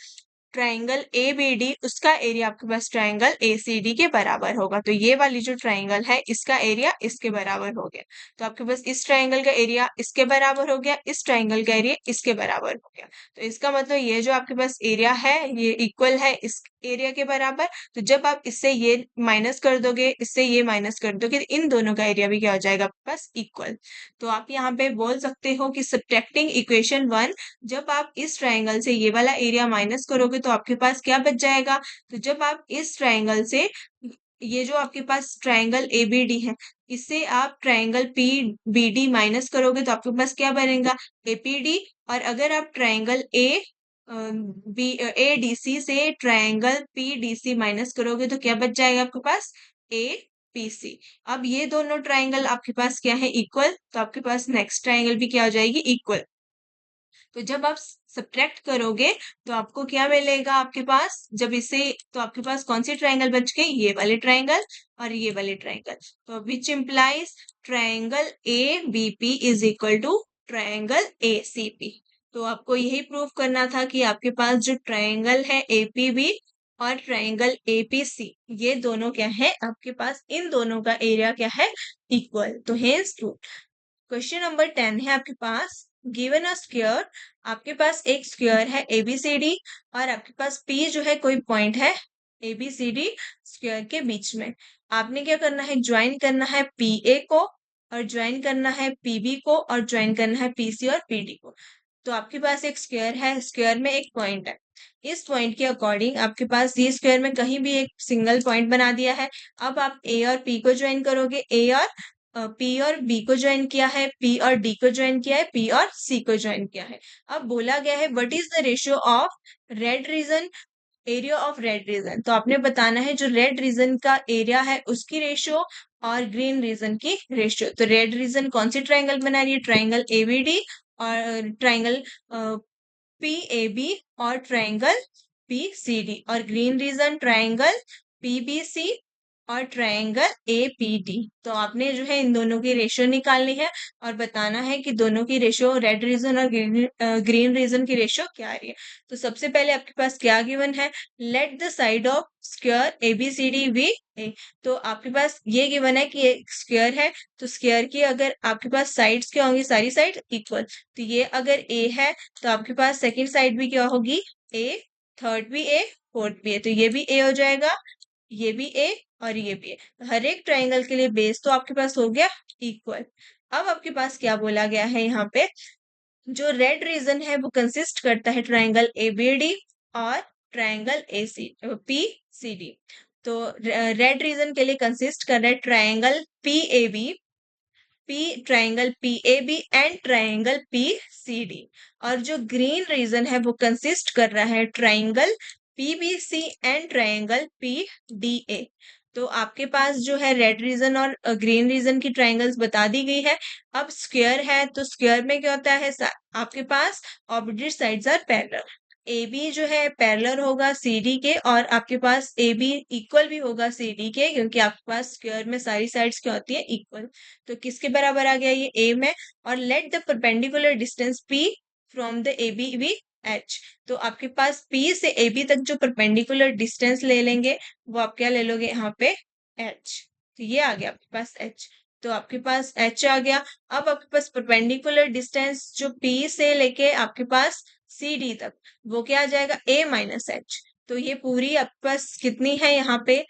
[SPEAKER 1] ट्रायंगल ABD, उसका एरिया आपके पास ट्रायंगल ACD के बराबर होगा। तो ये वाली जो ट्रायंगल है इसका एरिया इसके बराबर हो गया। तो आपके पास इस ट्रायंगल का एरिया इसके बराबर हो गया, इस ट्रायंगल का एरिया इसके बराबर हो गया। तो इसका मतलब ये जो आपके पास एरिया है ये इक्वल है इस एरिया के बराबर। तो जब आप इससे ये माइनस कर दोगे, इससे ये माइनस कर दोगे, तो इन दोनों का एरिया भी क्या हो जाएगा आपके पास? इक्वल। तो आप यहाँ पे बोल सकते हो कि सब्ट्रैक्टिंग इक्वेशन 1, जब आप इस ट्रायंगल से ये वाला एरिया माइनस करोगे तो आपके पास क्या बच जाएगा? तो जब आप इस ट्रायंगल से ये जो आपके पास ट्रायंगल ABD है, इससे आप ट्रायंगल PBD माइनस करोगे तो आपके पास क्या बनेगा? APD। और अगर आप ट्रायंगल ADC से ट्रायंगल PDC माइनस करोगे तो क्या बच जाएगा आपके पास? APC। अब ये दोनों ट्रायंगल आपके पास क्या है? इक्वल। तो आपके पास नेक्स्ट ट्रायंगल भी क्या हो जाएगी? इक्वल। तो जब आप सब्ट्रैक्ट करोगे तो आपको क्या मिलेगा आपके पास? जब इसे तो आपके पास कौन सी ट्रायंगल बच गई? ये वाले ट्रायंगल और ये वाले ट्रायंगल। तो which implies triangle ABP is equal to triangle ACP। तो आपको यही प्रूव करना था कि आपके पास जो ट्रायंगल है APB और ट्रायंगल APC, ये दोनों क्या है आपके पास? इन दोनों का एरिया क्या है? इक्वल। तो हेंस ट्रू। क्वेश्चन नंबर 10 है आपके पास। गिवन अ स्क्वायर, आपके पास एक स्क्वायर है ABCD और आपके पास P जो है कोई पॉइंट है ABCD स्क्वायर के बीच में। आपने क्या करना है? ज्वाइन करना है PA को और ज्वाइन करना है PB को और ज्वाइन करना है PC और PD को। तो आपके पास एक स्क्वायर है, स्क्वायर में एक पॉइंट है। इस पॉइंट के अकॉर्डिंग आपके पास ये स्क्वायर में कहीं भी एक सिंगल पॉइंट बना दिया है। अब आप A और P को ज्वाइन करोगे, A और P और B को ज्वाइन किया है, P और D को ज्वाइन किया है, P और C को ज्वाइन किया है। अब बोला गया है what is the ratio of red reason, area of red reason. तो आपने बताना है जो रेड रीजन का एरिया है उसकी रेशियो और ग्रीन रीजन की रेशियो। तो रेड रीजन कौन सी ट्रायंगल बना रही है? ट्रायंगल ABD और ट्रायंगल PAB और ट्रायंगल PCD। और ग्रीन रीजन ट्रायंगल PBC और ट्रायंगल APD। तो आपने जो है इन दोनों की रेशियो निकालनी है और बताना है कि दोनों की रेशियो, रेड रीजन और ग्रीन रीजन की रेशियो क्या आ रही है। तो सबसे पहले आपके पास क्या गिवन है, let the side of square ABCD be a. तो आपके पास ये गिवन है कि ये स्क्वायर है, तो स्क्वायर की अगर आपके पास साइड्स क्या होंगी, सारी साइड इक्वल। तो ये अगर ए है तो आपके पास सेकेंड साइड भी क्या होगी, ए, थर्ड भी ए, फोर्थ भी ए, तो ये भी ए हो जाएगा, ये भी ए और ये भी है। हर एक ट्राइंगल के लिए बेस तो आपके पास हो गया इक्वल। अब आपके पास क्या बोला गया है यहाँ पे, जो रेड रीजन है वो कंसिस्ट करता है ट्राइंगल ABD और ट्राइंगल PCD। तो रेड रीजन के लिए कंसिस्ट कर रहा है triangle PAB, triangle PAB and triangle PCD। और जो ग्रीन रीजन है वो कंसिस्ट कर रहा है triangle PBC and triangle PDA। तो आपके पास जो है रेड रीजन और ग्रीन रीजन की ट्राइंगल्स बता दी गई है। अब स्क्वायर है तो स्क्वायर में क्या होता है, आपके पास opposite sides are parallel. AB जो है पैरेलल होगा CD के, और आपके पास AB इक्वल भी होगा CD के, क्योंकि आपके पास स्क्वायर में सारी साइड्स क्या होती है, इक्वल। तो किसके बराबर आ गया, ये A में। और let the perpendicular distance P from the AB be H। तो आपके पास P से AB तक जो परपेंडिकुलर डिस्टेंस ले लेंगे वो आप क्या ले लोगे यहाँ पे, H। तो ये आ गया आपके पास H। तो आपके पास H आ गया। अब आपके पास परपेंडिकुलर डिस्टेंस जो P से लेके आपके पास CD तक, वो क्या आ जाएगा, A माइनस H। तो ये पूरी आपके पास कितनी है यहाँ पे,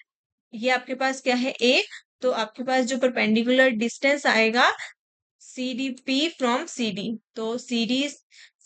[SPEAKER 1] ये आपके पास क्या है, A। तो आपके पास जो परपेंडिकुलर डिस्टेंस आएगा CDP फ्रॉम CD, तो CD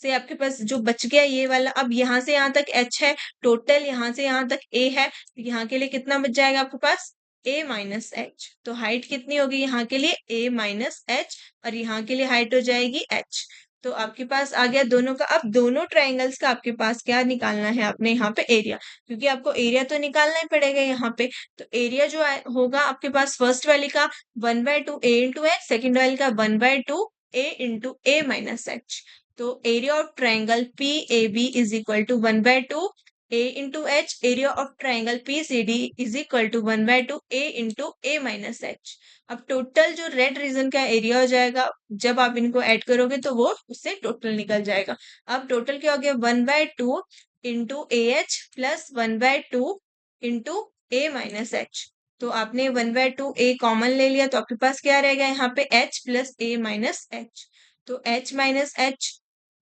[SPEAKER 1] से आपके पास जो बच गया ये वाला, अब यहाँ से यहाँ तक H है, टोटल यहाँ से यहाँ तक A है, तो यहाँ के लिए कितना बच जाएगा आपके पास, A माइनस H। तो हाइट कितनी होगी यहाँ के लिए, A माइनस H, और यहाँ के लिए हाइट हो जाएगी H। तो आपके पास आ गया दोनों का। अब दोनों ट्राइंगल्स का आपके पास क्या निकालना है, आपने यहाँ पे एरिया, क्योंकि आपको एरिया तो निकालना ही पड़ेगा यहाँ पे। तो एरिया जो होगा आपके पास फर्स्ट वाली का 1/2 A इंटू एच, सेकेंड वाली का 1/2 A into A minus h. तो area of triangle PAB is equal to 1/2 A into h, area of triangle PCD is equal to 1/2 A into A minus h. अब टोटल जो रेड रीजन का एरिया हो जाएगा, जब आप इनको ऐड करोगे तो वो उससे टोटल निकल जाएगा। अब टोटल क्या हो गया, 1/2 into AH plus 1/2 into A minus h. तो आपने 1/2 A कॉमन ले लिया, तो आपके पास क्या रहेगा यहाँ पे, H plus A minus h. तो H माइनस एच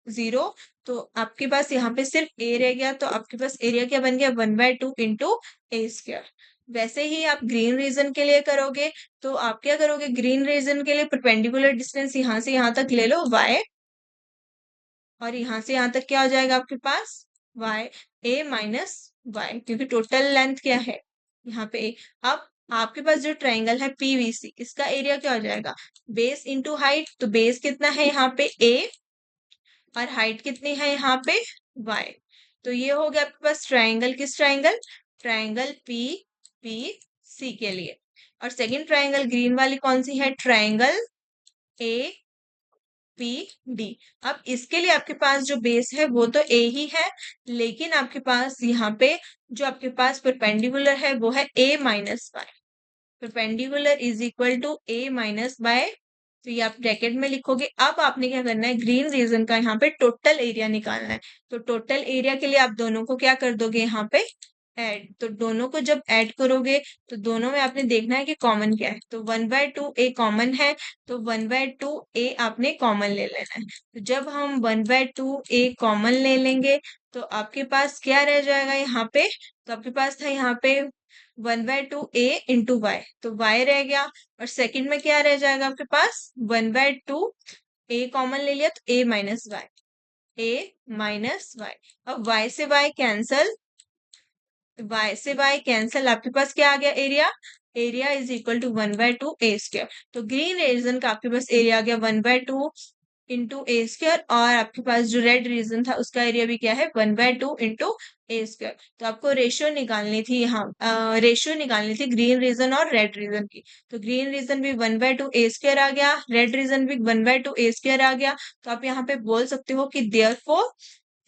[SPEAKER 1] 0, तो आपके पास यहाँ पे सिर्फ A रह गया, तो आपके पास एरिया क्या बन गया, 1/2 इंटू A स्क्वायर। वैसे ही आप ग्रीन रीजन के लिए करोगे, तो आप क्या करोगे, ग्रीन रीजन के लिए परपेंडिकुलर डिस्टेंस यहाँ से यहाँ तक ले लो y, और यहाँ से यहाँ तक क्या हो जाएगा आपके पास, y, A माइनस y, क्योंकि टोटल लेंथ क्या है यहाँ पे A। अब आपके पास जो ट्राइंगल है PVC, इसका एरिया क्या हो जाएगा, बेस इंटू हाइट। तो बेस कितना है यहाँ पे A, और हाइट कितनी है यहाँ पे y। तो ये हो गया आपके पास ट्राइंगल, किस ट्राइंगल, ट्राइंगल PPC के लिए। और सेकंड ट्राइंगल ग्रीन वाली कौन सी है, ट्राइंगल APD। अब इसके लिए आपके पास जो बेस है वो तो A ही है, लेकिन आपके पास यहाँ पे जो आपके पास परपेंडिकुलर है वो है A minus y। Perpendicular is equal to A minus by, तो ये आप ब्रैकेट में लिखोगे। अब आपने क्या करना है, ग्रीन रीजन का यहाँ पे टोटल एरिया निकालना है। तो टोटल एरिया के लिए आप दोनों को क्या कर दोगे यहाँ पे, ऐड। तो दोनों को जब ऐड करोगे तो दोनों में आपने देखना है कि कॉमन क्या है। तो 1/2 A कॉमन है, तो 1/2 A आपने कॉमन ले लेना है। तो जब हम 1/2 A कॉमन ले लेंगे तो आपके पास क्या रह जाएगा यहाँ पे, तो आपके पास था यहाँ पे 1/2 A इंटू वाई, तो y रह गया। और सेकंड में क्या रह जाएगा आपके पास, 1/2 A कॉमन ले लिया, तो A minus Y, A minus Y. अब y से y कैंसल, y से y कैंसल, आपके पास क्या आ गया, area, area is equal to 1/2 A square. तो ग्रीन रीजन का आपके पास एरिया आ गया 1/2 इंटू A स्क्वायर, और आपके पास जो रेड रीजन था उसका एरिया भी क्या है, 1/2 इंटू A स्क्वायर। तो आपको रेशियो निकालनी थी यहाँ, रेशियो निकालनी थी ग्रीन रीजन और रेड रीजन की। तो ग्रीन रीजन भी 1/2 A स्क्वायर आ गया, रेड रीजन भी 1/2 A स्क्वायर आ गया। तो आप यहाँ पे बोल सकते हो कि देयरफॉर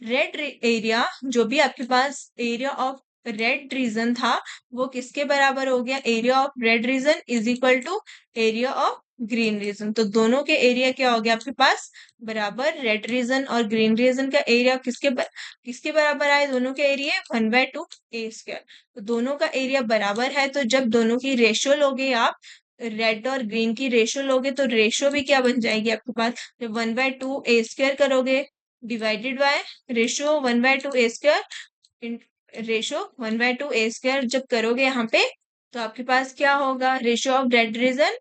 [SPEAKER 1] रेड एरिया, जो भी आपके पास एरिया ऑफ रेड रीजन था वो किसके बराबर हो गया, area of red region is equal to area of green region. तो दोनों के एरिया क्या हो गया आपके पास बराबर, रेड रीजन और ग्रीन रीजन का एरिया किसके बराबर आए, दोनों के एरिया 1/2 ए स्क्वायर। तो दोनों का एरिया बराबर है, तो जब दोनों की रेशियो लोगे आप, रेड और ग्रीन की रेशियो लोगे तो रेशियो भी क्या बन जाएगी आपके पास, जब 1/2 ए स्क्वायर करोगे divided by ratio 1/2 A square, ratio 1/2 A square जब करोगे यहाँ पे, तो आपके पास क्या होगा, ratio of red region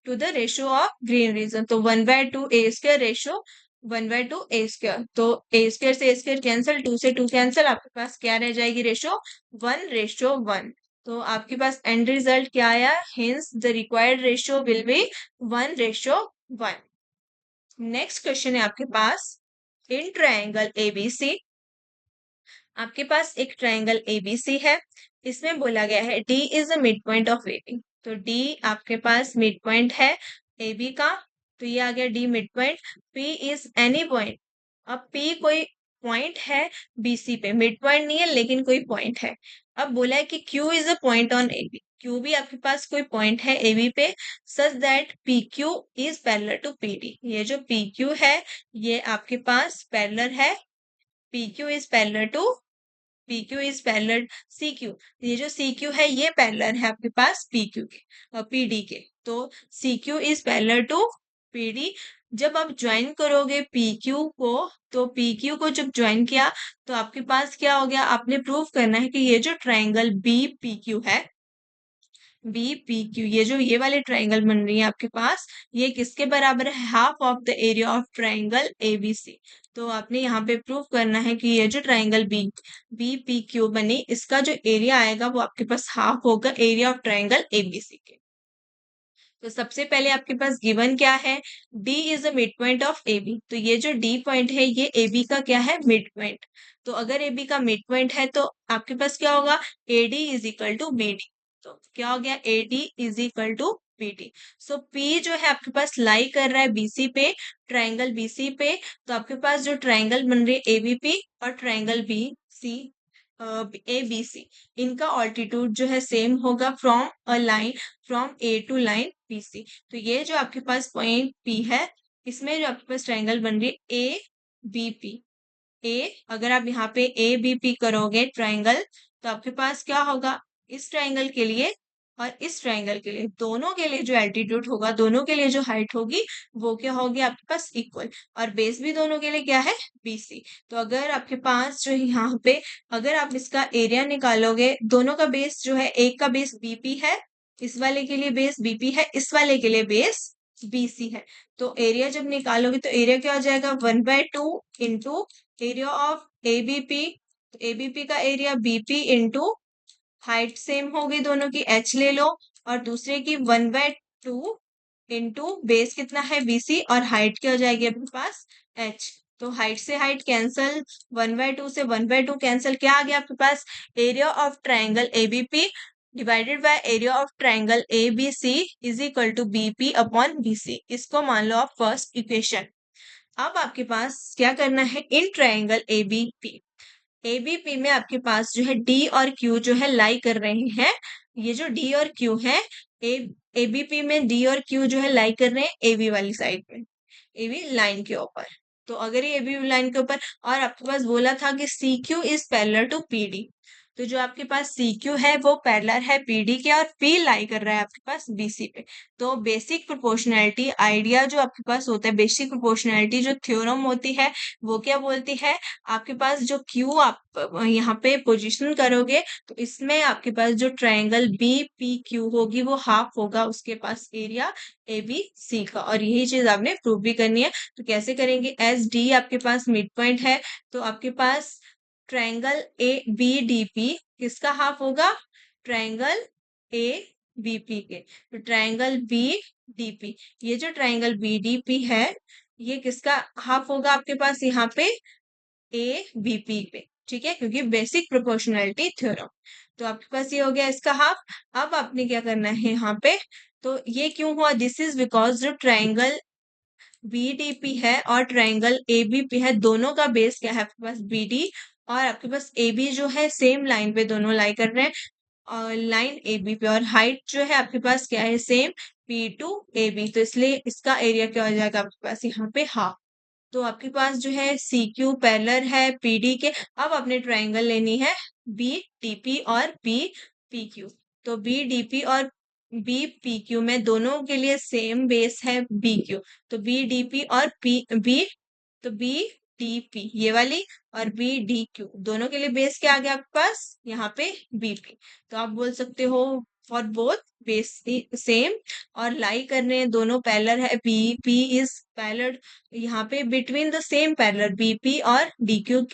[SPEAKER 1] to the ratio of green region. तो 1/2 A square ratio 1/2 A square, तो ए स्क्वायर से ए स्क्वायर कैंसिल, 2 से 2 कैंसिल, आपके पास क्या रह जाएगी रेशियो 1:1। तो आपके पास एंड रिजल्ट क्या आया, hence the required ratio will be 1:1। Next question है आपके पास, इन ट्रायंगल एबीसी, आपके पास एक ट्रायंगल एबीसी है, इसमें बोला गया है D is a mid point of AB. तो डी आपके पास मिड पॉइंट है एबी का, तो ये आ गया D mid point. P is any point, अब पी कोई पॉइंट है बीसी पे, मिड पॉइंट नहीं है लेकिन कोई पॉइंट है। अब बोला है कि Q is a point on AB, Q भी आपके पास कोई पॉइंट है एबी पे, such that P Q is parallel to P D. ये जो पी क्यू है ये आपके पास पैरेलल है, P Q is parallel to PQ is parallel CQ। ये जो CQ है ये पैरेलल है आपके पास PQ के और PD के, तो CQ is parallel to PD। जब आप ज्वाइन करोगे PQ को, तो PQ को जब ज्वाइन किया तो आपके पास क्या हो गया, आपने प्रूव करना है कि ये जो ट्राइंगल BPQ है, BPQ, ये जो ये वाले ट्राइंगल बन रही है आपके पास, ये किसके बराबर है, half of the area of triangle ABC। तो आपने यहाँ पे प्रूव करना है कि ये जो ट्राइंगल BPQ बनी, इसका जो एरिया आएगा वो आपके पास हाफ होगा एरिया ऑफ ट्राइंगल ABC के। तो सबसे पहले आपके पास गिवन क्या है, D is a mid point of AB। तो ये जो D पॉइंट है ये AB का क्या है, मिड पॉइंट। तो अगर AB का मिड पॉइंट है तो आपके पास क्या होगा, AD is equal to BD। तो क्या हो गया, AD is equal to BD। So P जो है आपके पास लाई कर रहा है BC पे, ट्राइंगल BC पे। तो आपके पास जो ट्राइंगल बन रही है ABP और ट्राइंगल BC, ABC, इनका ऑल्टीट्यूड जो है सेम होगा from a line, from A to line BC। तो ये जो आपके पास पॉइंट P है, इसमें जो आपके पास ट्राइंगल बन रही है ABP, ए, अगर आप यहाँ पे ABP करोगे ट्राइंगल, तो आपके पास क्या होगा, इस ट्राइंगल के लिए और इस ट्राइंगल के लिए, दोनों के लिए जो एल्टीट्यूड होगा, दोनों के लिए जो हाइट होगी वो क्या होगी आपके पास इक्वल, और बेस भी दोनों के लिए क्या है BC। तो अगर आपके पास जो है यहाँ पे, अगर आप इसका एरिया निकालोगे, दोनों का बेस जो है, एक का बेस BP है, इस वाले के लिए बेस BP है, इस वाले के लिए बेस BC है। तो एरिया जब निकालोगे तो एरिया क्या हो जाएगा, 1/2 इंटू एरिया ऑफ ABP। तो ABP का area BP into height same होगी दोनों की, H ले लो, और दूसरे की 1/2 इंटू बेस कितना है BC, और हाइट क्या हो जाएगी अपने पास H। तो हाइट से हाइट कैंसल, 1/2 से 1/2 कैंसल, क्या आ गया आपके पास, area of triangle ABP divided by area of triangle ABC is equal to BP upon BC। इसको मान लो आप फर्स्ट इक्वेशन। अब आपके पास क्या करना है, इन ट्राइंगल ABP में आपके पास जो है D और Q जो है लाई कर रहे हैं, ये जो D और Q है, ABP में D और Q जो है लाई कर रहे हैं AB वाली साइड पे, AB लाइन के ऊपर। तो अगर ये AB लाइन के ऊपर, और आपके पास बोला था कि CQ is parallel to PD, तो जो आपके पास CQ है वो पैरेलल है PD के, और P लाई कर रहा है आपके पास BC पे। तो बेसिक प्रोपोर्शनैलिटी आइडिया जो आपके पास होता है, बेसिक प्रोपोर्शनैलिटी जो थ्योरम होती है, वो क्या बोलती है, आपके पास जो Q आप यहाँ पे पोजीशन करोगे, तो इसमें आपके पास जो ट्रायंगल BPQ होगी वो हाफ होगा उसके पास एरिया ABC का, और यही चीज आपने प्रूव भी करनी है। तो कैसे करेंगे, एस डी आपके पास मिड पॉइंट है, तो आपके पास ट्रायंगल ABDP किसका हाफ होगा, ट्रायंगल ABP के। तो ट्रायंगल BDP, ये जो ट्रायंगल BDP है ये किसका हाफ होगा आपके पास यहाँ पे, ABP पे, ठीक है, क्योंकि बेसिक प्रोपोर्शनैलिटी थ्योरम। तो आपके पास ये हो गया इसका हाफ। अब आपने क्या करना है यहाँ पे, तो ये क्यों हुआ, दिस इज बिकॉज जो ट्रायंगल BDP है और ट्रायंगल ABP है, दोनों का बेस क्या है आपके पास BD, और आपके पास ए बी जो है सेम लाइन पे दोनों लाई कर रहे हैं, और लाइन ए बी पे, और हाइट जो है आपके पास क्या है same, P to A B, तो इसलिए इसका एरिया क्या हो जाएगा आपके पास यहाँ पे हाफ। तो आपके पास जो है सी क्यू पैरेलल है पी डी के। अब आपने ट्राइंगल लेनी है बी डी पी और बी पी क्यू। तो बी डी पी और बी पी क्यू में दोनों के लिए सेम बेस है बी क्यू। तो बी डी पी और पी बी, तो बी डी पी ये वाली, और बी डी क्यू दोनों के लिए बेस क्या आ गया आपके पास यहाँ पे बी पी। तो आप बोल सकते हो फॉर बोथ बेस सेम, और लाई करने दोनों पैरेलल है, बी पी इज पैरेलल यहाँ पे between the same parallel BP और डीक्यू,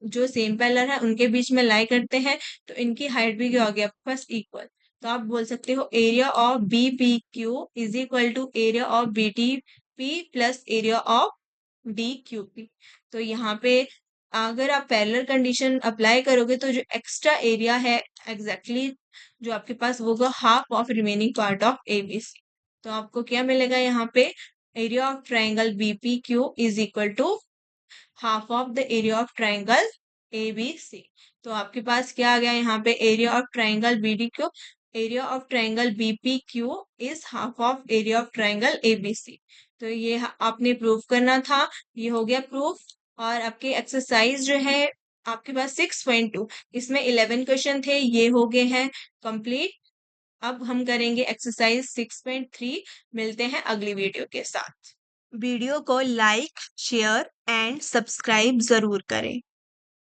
[SPEAKER 1] जो सेम पैरेलल है उनके बीच में लाई करते हैं, तो इनकी हाइट भी क्या होगी आपके पास इक्वल। तो आप बोल सकते हो area of B P Q is equal to area of B T P plus area of D Q P. तो यहाँ पे अगर आप पैरेलल कंडीशन अप्लाई करोगे तो जो एक्स्ट्रा एरिया है एग्जैक्टली जो आपके पास वो होगा half of remaining part of ABC. तो आपको क्या मिलेगा यहाँ पे, area of triangle BPQ is equal to half of the area of triangle ABC। तो आपके पास क्या आ गया यहाँ पे, area of triangle BDQ, area of triangle BPQ is half of area of triangle ABC। तो ये आपने प्रूव करना था, ये हो गया प्रूफ। और आपके एक्सरसाइज जो है आपके पास 6.2, इसमें 11 क्वेश्चन थे, ये हो गए हैं कंप्लीट। अब हम करेंगे एक्सरसाइज 6.3। मिलते हैं अगली वीडियो के साथ। वीडियो को लाइक शेयर एंड सब्सक्राइब जरूर करें।